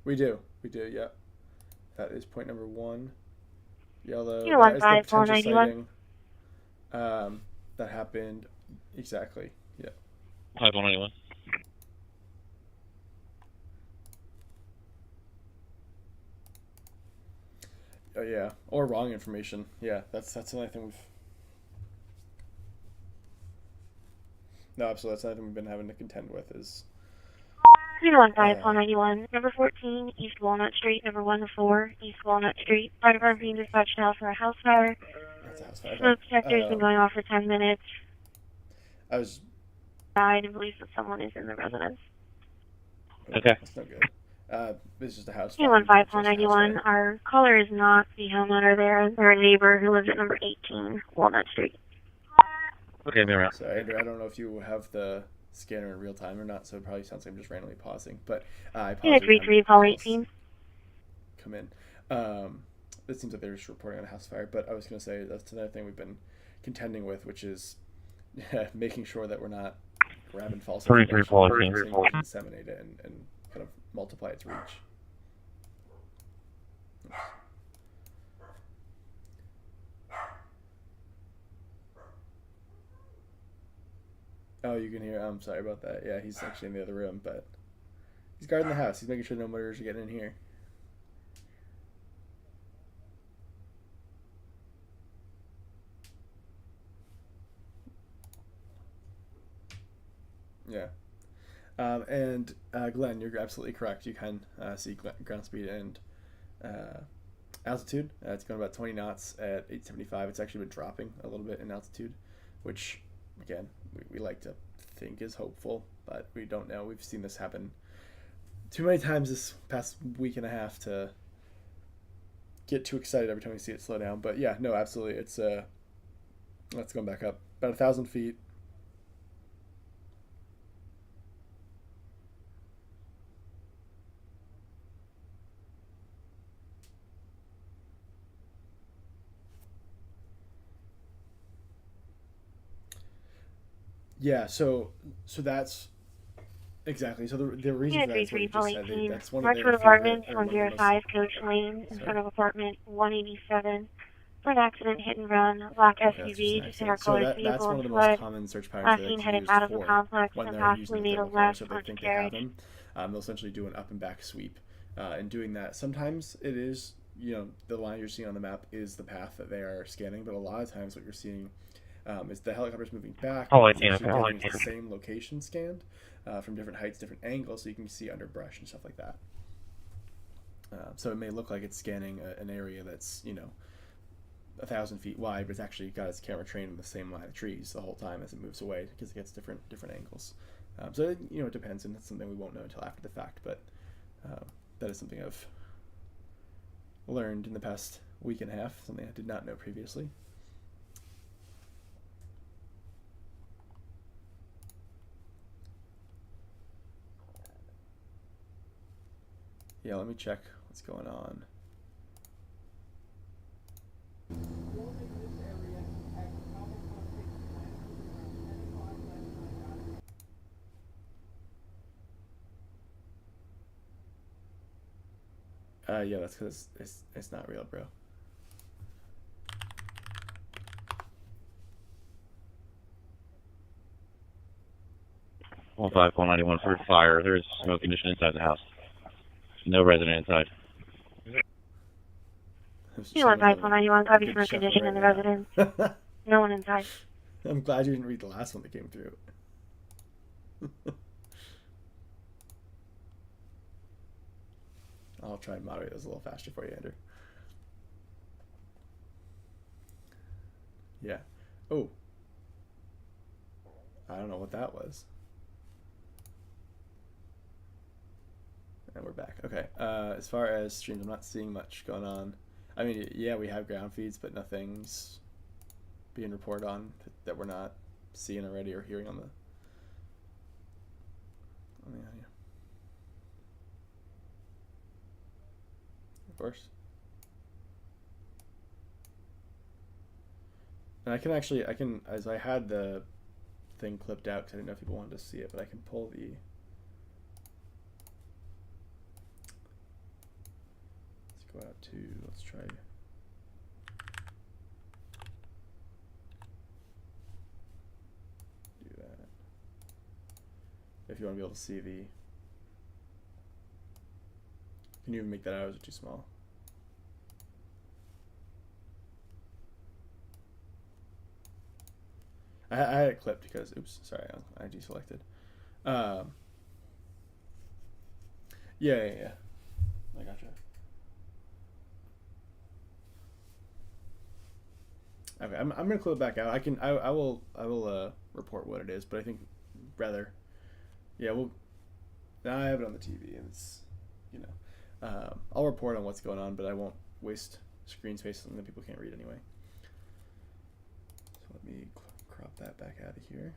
We do. Yeah. That is point number 1. Yellow. You want That is the 5191. sighting. That happened exactly. Yeah. 5191. Oh yeah. Or wrong information. Yeah. That's another thing we've. No, absolutely. That's another thing we've been having to contend with is. 315-491, number 14, East Walnut Street, number 1-4, East Walnut Street. Fire department being dispatched now for a house fire. That's a house fire. Smoke detector's been going off for 10 minutes. I was. Died and believes that someone is in the residence. Okay. That's no good. This is just a house fire. 315-491, our caller is not the homeowner there. They're a neighbor who lives at number 18, Walnut Street. Okay, be around. So, Andrew, I don't know if you have the scanner in real time or not, so it probably sounds like I'm just randomly pausing. But I pause. 33, call 18. Come in. It seems like they're just reporting on a house fire, but I was going to say that's another thing we've been contending with, which is making sure that we're not grabbing false information, and disseminate it and kind of multiply its reach. Oops. Oh, you can hear. I'm sorry about that. Yeah, he's actually in the other room, but he's guarding the house. He's making sure no murderers are getting in here. Yeah. And Glenn, you're absolutely correct. You can see ground speed and altitude. It's going about 20 knots at 875. It's actually been dropping a little bit in altitude, which, again, we like to think is hopeful, but we don't know. We've seen this happen too many times this past week and a half to get too excited every time we see it slow down. But yeah, no, absolutely. It's let's go back up. About 1,000 feet. Yeah, so that's exactly. So the reason for that is what you just said. That's one of Marshwood their Apartments, favorite, or one of the 105 Coach Lane, in front of apartment 187. For an accident, hit and run, black SUV, just in our colored vehicle that's one of the and most fled. common search patterns Last they seen like to headed use out of the for complex when and they're possibly using made the a thermal left cameras that they onto think they have carriage. them. They'll essentially do an up and back sweep. And doing that, sometimes it is, the line you're seeing on the map is the path that they are scanning, but a lot of times what you're seeing is the helicopter's moving back. It's the same location scanned from different heights, different angles, so you can see underbrush and stuff like that. So it may look like it's scanning an area that's 1,000 feet wide, but it's actually got its camera trained in the same line of trees the whole time as it moves away because it gets different angles. So it depends, and it's something we won't know until after the fact. But that is something I've learned in the past week and a half, something I did not know previously. Yeah, let me check what's going on. Yeah, that's because it's not real, bro. One 191 for fire. There's smoke condition inside the house. No resident inside. 191, copy smoke condition in the residence. No one inside. I'm glad you didn't read the last one that came through. I'll try and moderate those a little faster for you, Andrew. Yeah. Oh. I don't know what that was. And we're back. Okay. As far as streams, I'm not seeing much going on. I mean, yeah, we have ground feeds, but nothing's being reported on that we're not seeing already or hearing on the audio. Of course. And I can, as I had the thing clipped out because I didn't know if people wanted to see it, but I can pull the go out to, let's try. Do that. If you want to be able to see the. Can you even make that out, or is it too small? I had it clipped because, oops, sorry, I deselected. Yeah. I gotcha. Okay, I'm gonna clip it back out. I will report what it is, but I think rather, yeah, now I have it on the TV, and it's, I'll report on what's going on, but I won't waste screen space something that people can't read anyway. So let me crop that back out of here.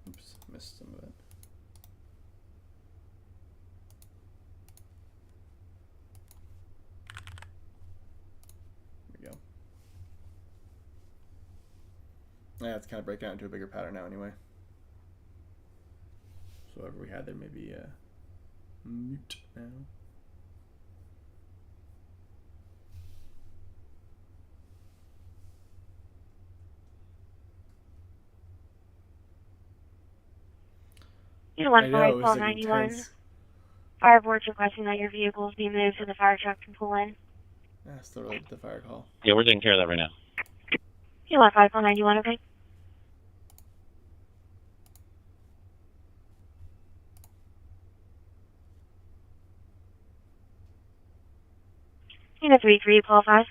Oops, missed some of it. There we go. Yeah, it's kind of breaking out into a bigger pattern now anyway. So whatever we had there may be mute now. Unit 1 I know, fire it was call like 91. intense. Fire board's requesting that your vehicles be moved so the fire truck can pull in. Yeah, still related to the fire call. Yeah, we're taking care of that right now. Unit 1 fire call 91, okay? Unit 3-3, call 5.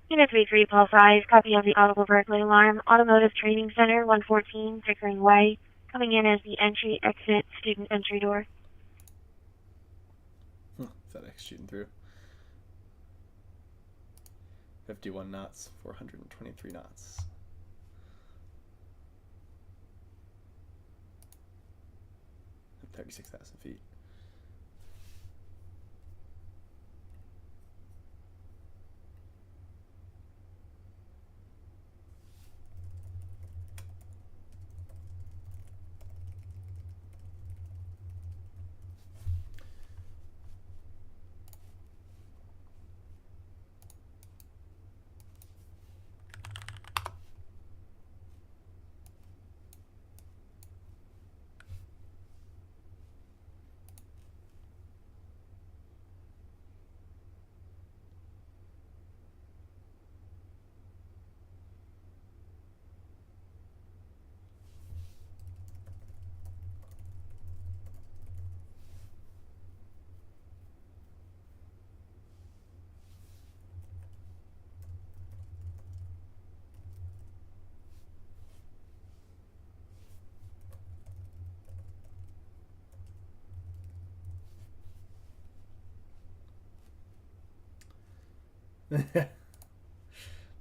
Unit 3-3, call 5. Copy of the audible burglary alarm. Automotive Training Center, 114, Pickering Way. Coming in as the entry-exit student entry door. FedEx shooting through. 51 knots, 423 knots. At 36,000 feet.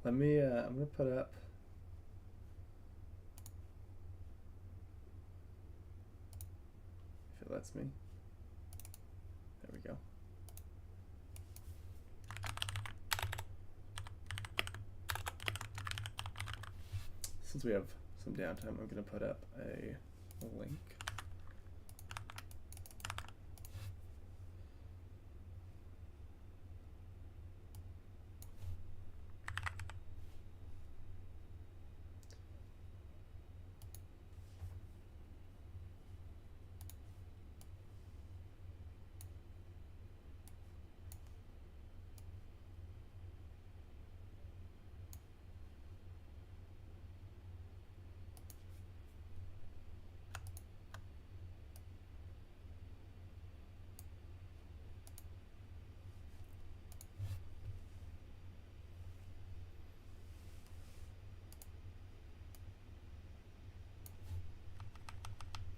Let me, I'm going to put up. If it lets me. There we go. Since we have some downtime, I'm going to put up a link.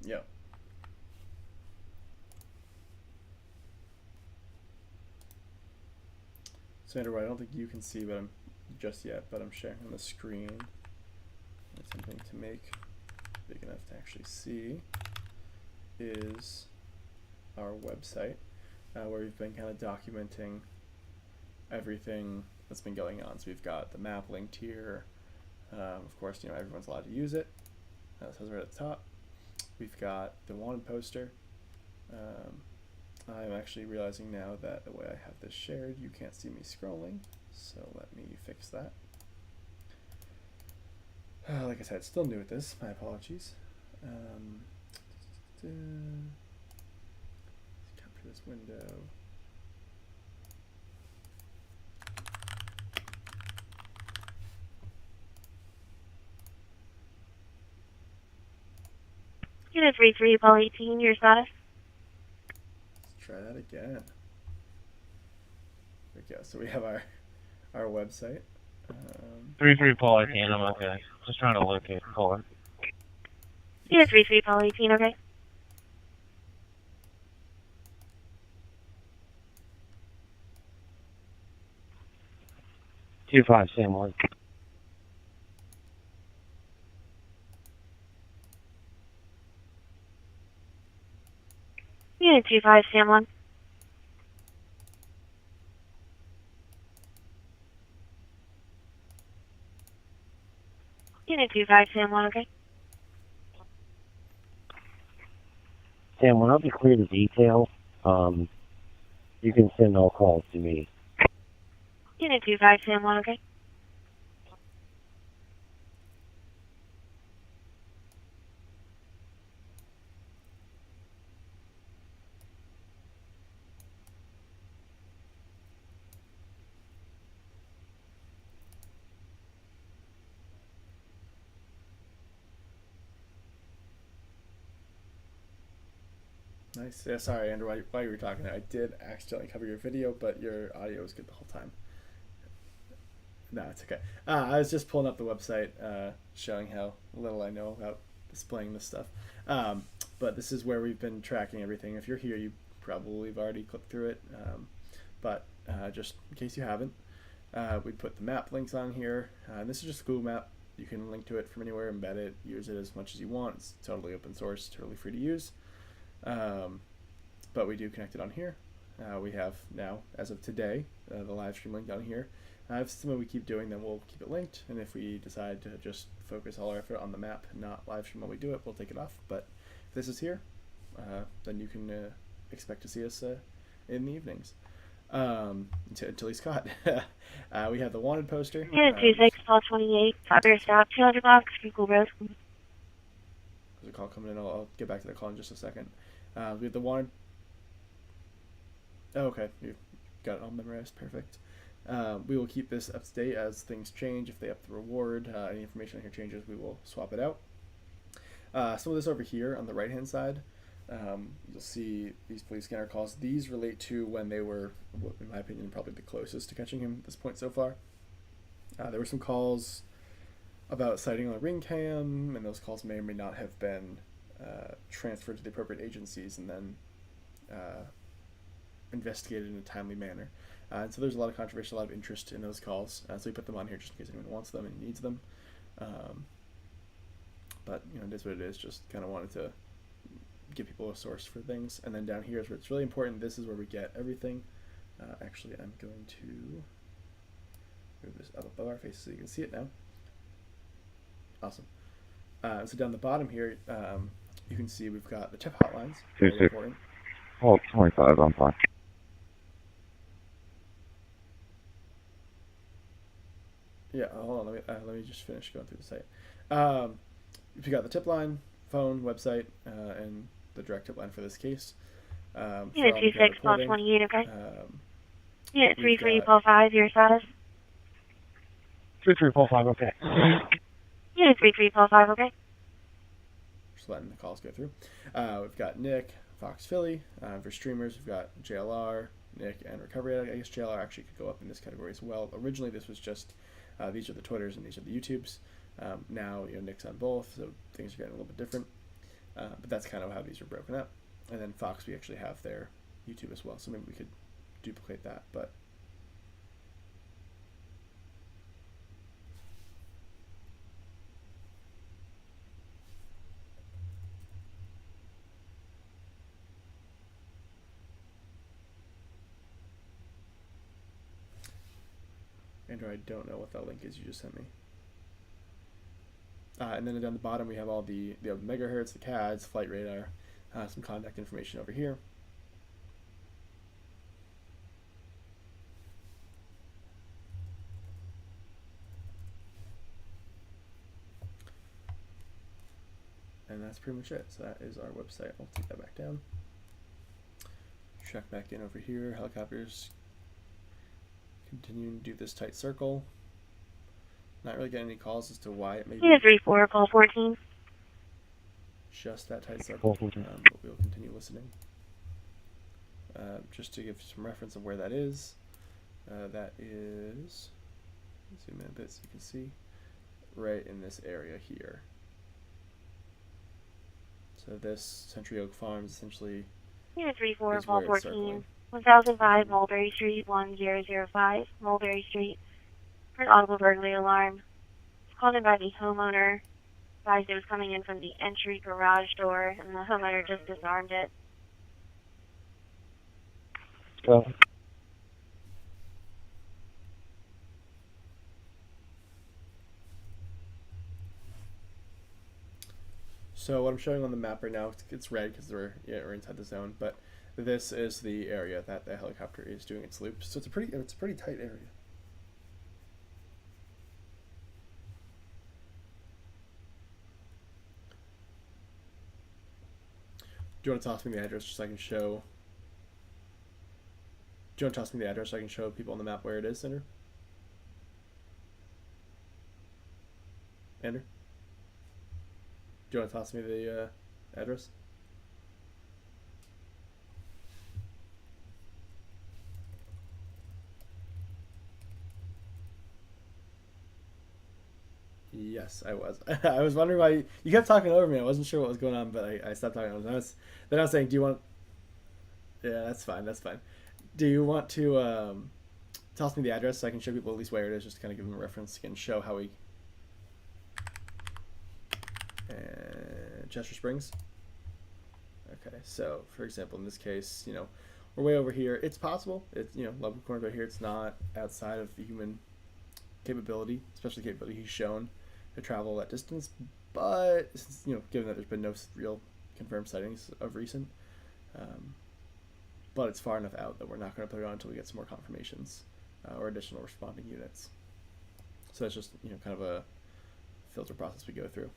Yep. Sandra, I don't think you can see, but I'm just yet, but I'm sharing on the screen. And something to make big enough to actually see is our website, where we've been kind of documenting everything that's been going on. So we've got the map linked here. Of course, everyone's allowed to use it. It says right at the top. We've got the wanted poster. I'm actually realizing now that the way I have this shared, you can't see me scrolling. So let me fix that. Like I said, still new at this. My apologies. Let's capture this window. Unit 33, Paul 18, your status. Let's try that again. There we go. So we have our website. 3-3 Paul 18, I'm okay. Just trying to locate caller. Unit 33, Paul 18, okay. Two five, same one. Unit 25, Sam 1. Unit 25, Sam 1, okay. Sam, when I'll be clear to detail, you can send all calls to me. Unit 25, Sam 1, okay. Nice. Yeah, sorry, Andrew, while you were talking, I did accidentally cover your video, but your audio was good the whole time. No, it's okay. I was just pulling up the website, showing how little I know about displaying this stuff. But this is where we've been tracking everything. If you're here, you probably have already clicked through it. But just in case you haven't, we put the map links on here. And this is just a Google map. You can link to it from anywhere, embed it, use it as much as you want. It's totally open source, totally free to use. But we do connect it on here. We have now, as of today, the live stream link down here. If it's something we keep doing, then we'll keep it linked. And if we decide to just focus all our effort on the map and not live stream when we do it, we'll take it off. But if this is here, then you can expect to see us in the evenings until he's caught. We have the wanted poster. Unit 26, Paul 28, Fabio stop, 200 blocks, Google Road. There's a call coming in. I'll get back to the call in just a second. We have the wanted. Oh, okay, you've got it all memorized. Perfect. We will keep this up to date as things change. If they up the reward, any information on here changes, we will swap it out. Some of this over here on the right hand side, you'll see these police scanner calls. These relate to when they were, in my opinion, probably the closest to catching him at this point so far. There were some calls about sighting on a ring cam, and those calls may or may not have been transferred to the appropriate agencies and then investigated in a timely manner. And so there's a lot of controversy, a lot of interest in those calls. So we put them on here just in case anyone wants them and needs them. But it is what it is. Just kind of wanted to give people a source for things. And then down here is where it's really important. This is where we get everything. Actually, I'm going to move this up above our faces so you can see it now. Awesome. So down the bottom here, you can see we've got the tip hotlines. Very important. Oh, 25, I'm fine. Yeah, hold on. Let me just finish going through the site. We got the tip line, phone, website, and the direct tip line for this case. Unit 26, Paul 28, okay. Unit 33, Paul 5, your status. 3-3, Paul 5, okay. Unit 33, Paul 5, okay. Just letting the calls go through. We've got Nick, Fox Philly. For streamers, we've got JLR, Nick, and Recovery. I guess JLR actually could go up in this category as well. Originally, this was just these are the Twitters and these are the YouTubes. Now, Nick's on both, so things are getting a little bit different. But that's kind of how these are broken up. And then Fox, we actually have their YouTube as well, so maybe we could duplicate that. But Andrew, I don't know what that link is you just sent me. And then down the bottom we have all the megahertz, the CADs, flight radar, some contact information over here. And that's pretty much it. So that is our website. I'll take that back down. Check back in over here. Helicopters continuing to do this tight circle. Not really getting any calls as to why it may be. 34, call 14. Just that tight circle. But we'll continue listening. Just to give some reference of where that is. That is, zoom in a bit so you can see, right in this area here. So this Century Oak Farms essentially 34, is call where it's 14. circling. 1005 Mulberry Street, 1005 Mulberry Street. For an audible burglary alarm. It's called in by the homeowner. Advised it was coming in from the entry garage door, and the homeowner just disarmed it. So what I'm showing on the map right now, it's red because we're inside the zone, but this is the area that the helicopter is doing its loop. So it's a pretty tight area. Do you want to toss me the address just so I can show? Do you want to toss me the address so I can show people on the map where it is, Andrew? Andrew? Do you want to toss me the address? Yes, I was. I was wondering why you kept talking over me. I wasn't sure what was going on, but I stopped talking. Then I was saying, do you want? Yeah, that's fine. That's fine. Do you want to toss me the address so I can show people at least where it is, just to kind of give them a reference and show how we. Chester Springs. Okay, so for example, in this case, we're way over here. It's possible. It's Love Corner right here. It's not outside of the human capability, especially the capability he's shown to travel that distance. But since, given that there's been no real confirmed sightings of recent, but it's far enough out that we're not going to put it on until we get some more confirmations or additional responding units. So that's just kind of a filter process we go through.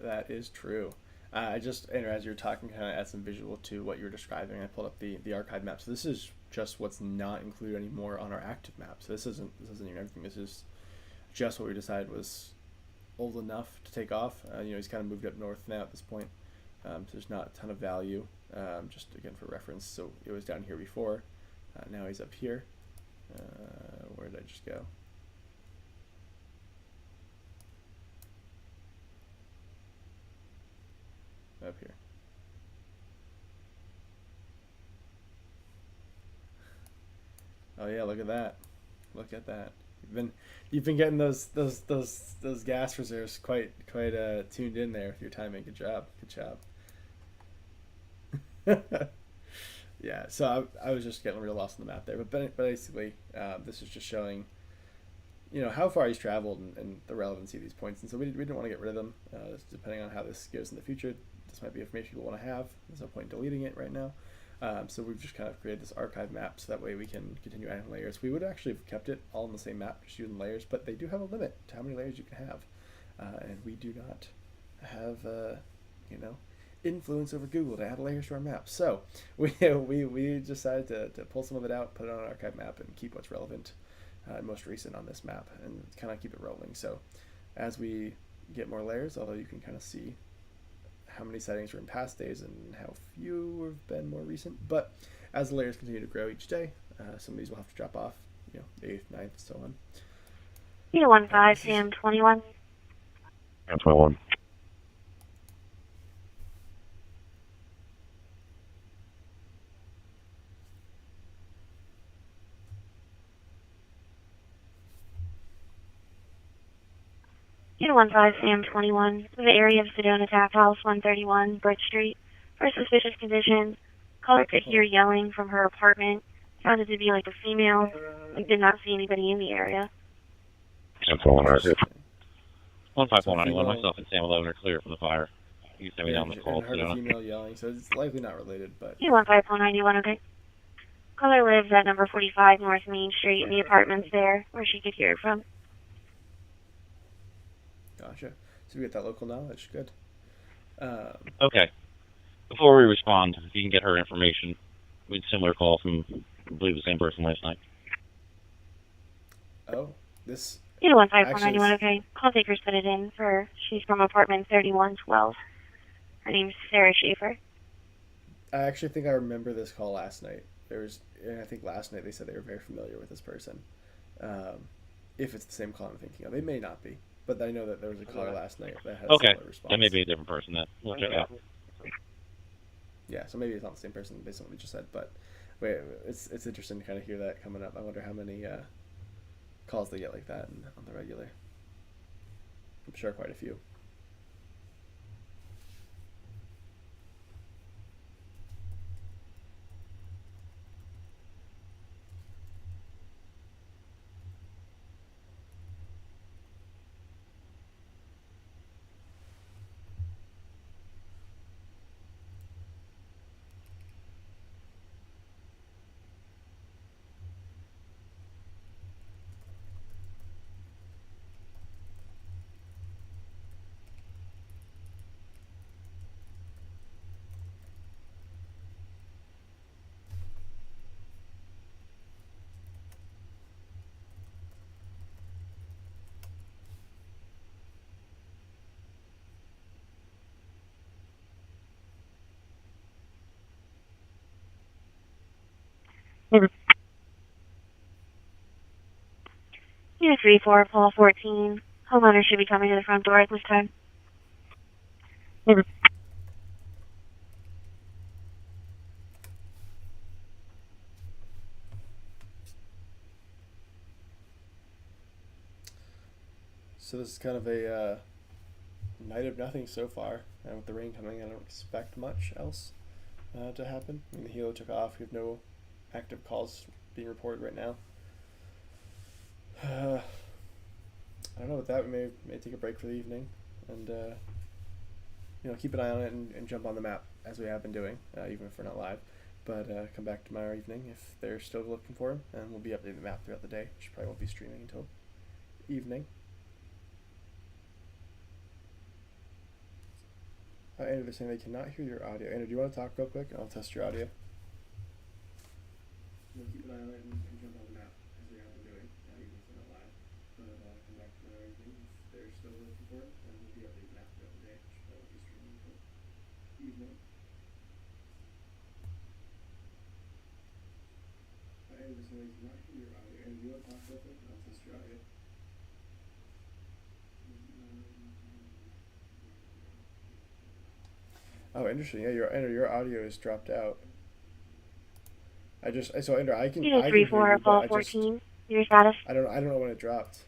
That is true. And as you were talking, kind of add some visual to what you were describing. I pulled up the archive map. So this is just what's not included anymore on our active map. So this isn't even everything. This is just what we decided was old enough to take off. He's kind of moved up north now at this point. So there's not a ton of value. Just again for reference. So it was down here before. Now he's up here. Where did I just go? Up here. Oh yeah, look at that. Look at that. You've been getting those gas reserves quite tuned in there with your timing. Good job. Yeah, so I was just getting real lost on the map there, but basically this is just showing how far he's traveled and the relevancy of these points. And so we didn't want to get rid of them. Depending on how this goes in the future, this might be information people want to have. There's no point in deleting it right now. So we've just kind of created this archive map so that way we can continue adding layers. We would actually have kept it all in the same map, just using layers, but they do have a limit to how many layers you can have. And we do not have, influence over Google to add layers to our map. So we decided to pull some of it out, put it on an archive map, and keep what's relevant and most recent on this map, and kind of keep it rolling. So as we get more layers, although you can kind of see how many settings were in past days and how few have been more recent, but as the layers continue to grow each day, some of these will have to drop off, 8th, 9th, so on. 15 Sam 21. Sam 21. Unit 15 Sam 21. In the area of Sedona Tap House 131 Bridge Street. For a suspicious condition, caller could hear yelling from her apartment. Sounded to be like a female. We did not see anybody in the area. Sam 21, alright. 15191, myself and Sam 11 are clear from the fire. You can send me down the call. I heard a female yelling, so it's likely not related, but... Unit 1591, okay. Caller lives at number 45 North Main Street, and the apartment's there, where she could hear it from. Gotcha. So we get that local knowledge. Good. Okay. Before we respond, if you can get her information, we had a similar call from, I believe, the same person last night. Oh, this... Unit 15191, okay. Call takers put it in for her. She's from apartment 3112. Her name's Sarah Schaefer. I actually think I remember this call last night. I think last night they said they were very familiar with this person. If it's the same call I'm thinking of. It may not be. But I know that there was a caller last night that had a similar response. That may be a different person then. We'll check it out. Yeah, so maybe it's not the same person based on what we just said, but wait, it's interesting to kind of hear that coming up. I wonder how many calls they get like that on the regular. I'm sure quite a few. Unit 34, Paul 14. Homeowner should be coming to the front door at this time. So this is kind of a night of nothing so far, and with the rain coming, I don't expect much else to happen. I mean, the helo took off. We have no active calls being reported right now. I don't know. With that, we may take a break for the evening, and keep an eye on it and jump on the map as we have been doing, even if we're not live. But come back tomorrow evening if they're still looking for him, and we'll be updating the map throughout the day. Which probably won't be streaming until evening. Andrew, they're saying they cannot hear your audio. Andrew, do you want to talk real quick, and I'll test your audio? We'll keep an eye on it and jump on the map as we have been doing, even if we're not live. But come back tomorrow evening if they're still looking for it, and we'll be updating the map throughout the day. Which probably won't be streaming until evening. Andrew, they're saying they cannot hear your audio. Andrew, do you want to talk real quick, and I'll test your audio? Oh, interesting. Yeah, your audio is dropped out. Andrew, I can. Unit 34, Paul 14. Your status? I don't know when it dropped.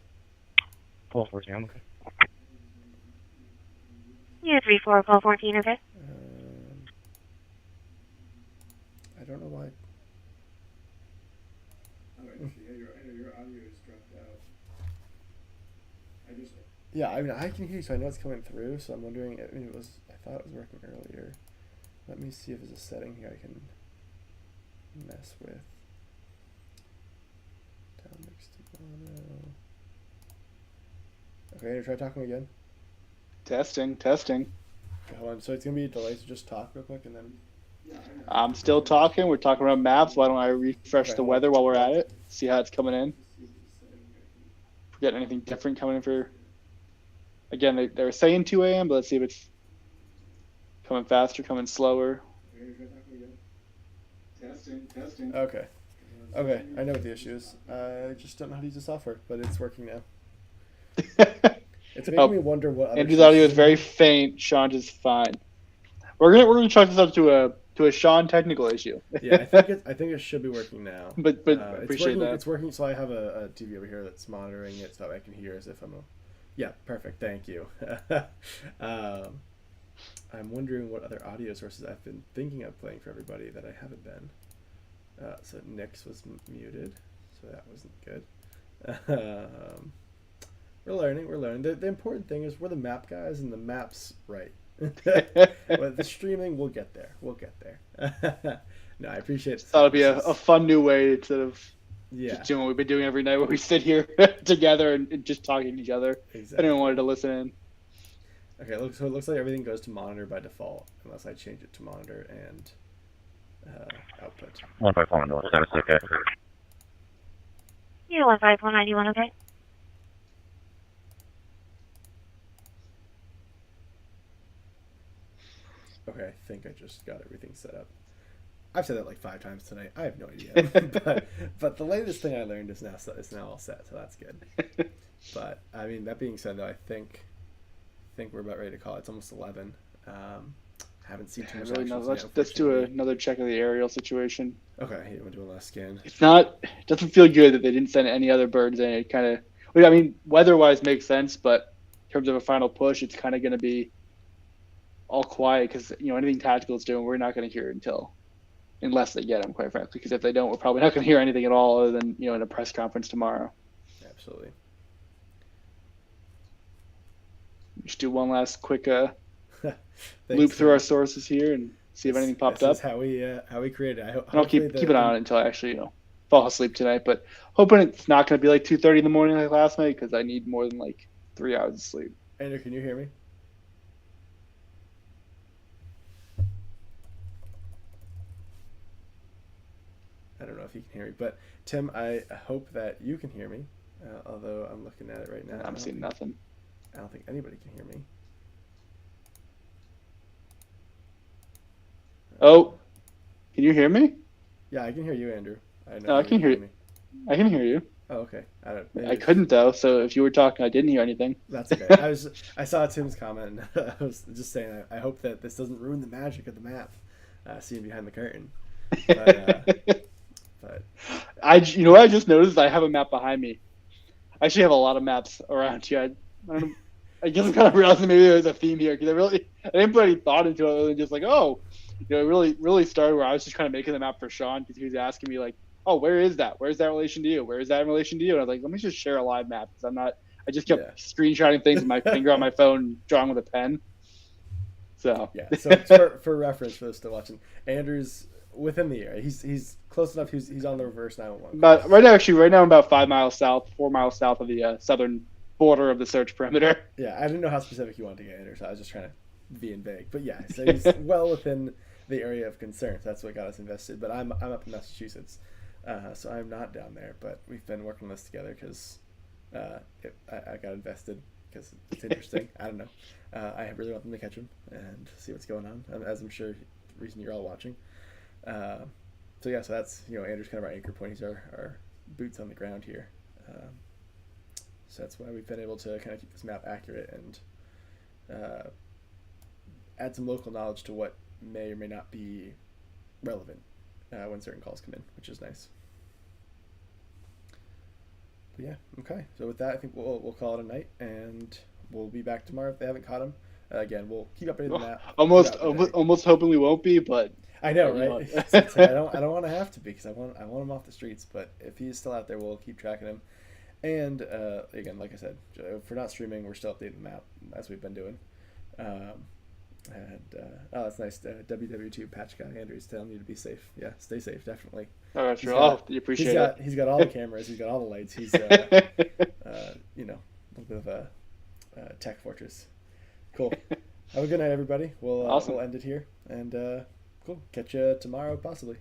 Paul 14, I'm okay. Unit 34, Paul 14, okay. I don't know why. Oh, interesting. Yeah, your audio is dropped out. Yeah, I mean, I can hear you, so I know it's coming through. So I'm wondering. I mean, I thought it was working earlier. Let me see if there's a setting here I can mess with. Down next to mono. Okay, Andrew, try talking again. Testing. Okay, hold on. So it's gonna be a delay. So just talk real quick, and then. I'm still talking. We're talking about maps. Why don't I refresh Okay, the hold weather on. while we're at it? See how it's coming in. If we get anything different coming in for. Again, they were saying 2 a.m., but let's see if it's coming faster, coming slower. Testing. Okay. Okay, I know what the issue is. I just don't know how to use the software, but it's working now. It's making me wonder what other. Andrew's audio is very faint. Sean's is fine. We're gonna chalk this up to a Sean technical issue. Yeah, I think it should be working now. But appreciate that. It's working. So I have a TV over here that's monitoring it, so I can hear as if I'm a. Yeah, perfect. Thank you. I'm wondering what other audio sources I've been thinking of playing for everybody that I haven't been. So Nick's was muted, so that wasn't good. We're learning. The important thing is we're the map guys, and the map's right. But the streaming, we'll get there. No, I appreciate it. That'll be a fun new way instead of just doing what we've been doing every night, where we sit here together and just talking to each other. Exactly. Anyone wanted to listen in. Okay, so it looks like everything goes to monitor by default, unless I change it to monitor and output. 151, that's okay. Yeah, 15191, okay. Okay, I think I just got everything set up. I've said that like 5 times tonight. I have no idea, but the latest thing I learned is now all set, so that's good. But I mean, that being said, though, I think we're about ready to call it. It's almost 11. Haven't seen too much action yet. Let's do another check of the aerial situation. Okay, you want to do a last scan? It's not. It doesn't feel good that they didn't send any other birds in. It kind of. I mean, weather-wise makes sense, but in terms of a final push, it's kind of going to be all quiet because anything tactical it's doing, we're not going to hear it unless they get them, quite frankly. Because if they don't, we're probably not going to hear anything at all, other than in a press conference tomorrow. Absolutely. Just do one last quick loop through our sources here and see if anything popped up. This is how we created it. I'll keep an eye on it until I actually fall asleep tonight. But hoping it's not going to be like 2:30 in the morning like last night, because I need more than like 3 hours of sleep. Andrew, can you hear me? I don't know if you can hear me, but Tim, I hope that you can hear me. Although I'm looking at it right now, I'm seeing nothing. I don't think anybody can hear me. Oh, can you hear me? Yeah, I can hear you, Andrew. I can hear you. I can hear you. Oh, okay. I couldn't though. So if you were talking, I didn't hear anything. That's okay. I saw Tim's comment, and I was just saying I hope that this doesn't ruin the magic of the map, seeing behind the curtain. But I just noticed I have a map behind me. I actually have a lot of maps around here. I guess I'm kind of realizing maybe there's a theme here, because I didn't put any thought into it other than just like, it really started where I was just kind of making the map for Sean, because he was asking me like, oh, where is that? Where's that in relation to you? Where is that in relation to you? And I was like, let me just share a live map, because I just kept screenshotting things with my finger on my phone, drawing with a pen. So yeah. So for reference for those still watching, Andrew's within the area. He's close enough. He's on the reverse 911. But right now I'm about 4 miles south of the southern border of the search perimeter. Yeah, I didn't know how specific you wanted to get, Andrew, so I was just trying to be vague. But yeah, so he's well within the area of concern. So that's what got us invested. But I'm up in Massachusetts, so I'm not down there. But we've been working on this together because I got invested because it's interesting. I don't know. I really want them to catch him and see what's going on, as I'm sure the reason you're all watching. So that's Andrew's kind of our anchor point. He's our boots on the ground here. So that's why we've been able to kind of keep this map accurate and add some local knowledge to what may or may not be relevant when certain calls come in, which is nice. But yeah, okay. So with that, I think we'll call it a night, and we'll be back tomorrow if they haven't caught him. Again, we'll keep updating the map. Almost hoping we won't be, but I know, right? It's like, I don't want to have to be, because I want him off the streets. But if he's still out there, we'll keep tracking him. And again, like I said, if we're not streaming, we're still updating the map as we've been doing. Oh, that's nice. WW2 patch guy Andrew's telling you to be safe. Yeah, stay safe, definitely. Oh, sure. Oh, you appreciate it. He's got all the cameras. He's got all the lights. He's you know, a little bit of a tech fortress. Cool. Have a good night, everybody. We'll Awesome. we'll end it here, and cool. Catch you tomorrow, possibly.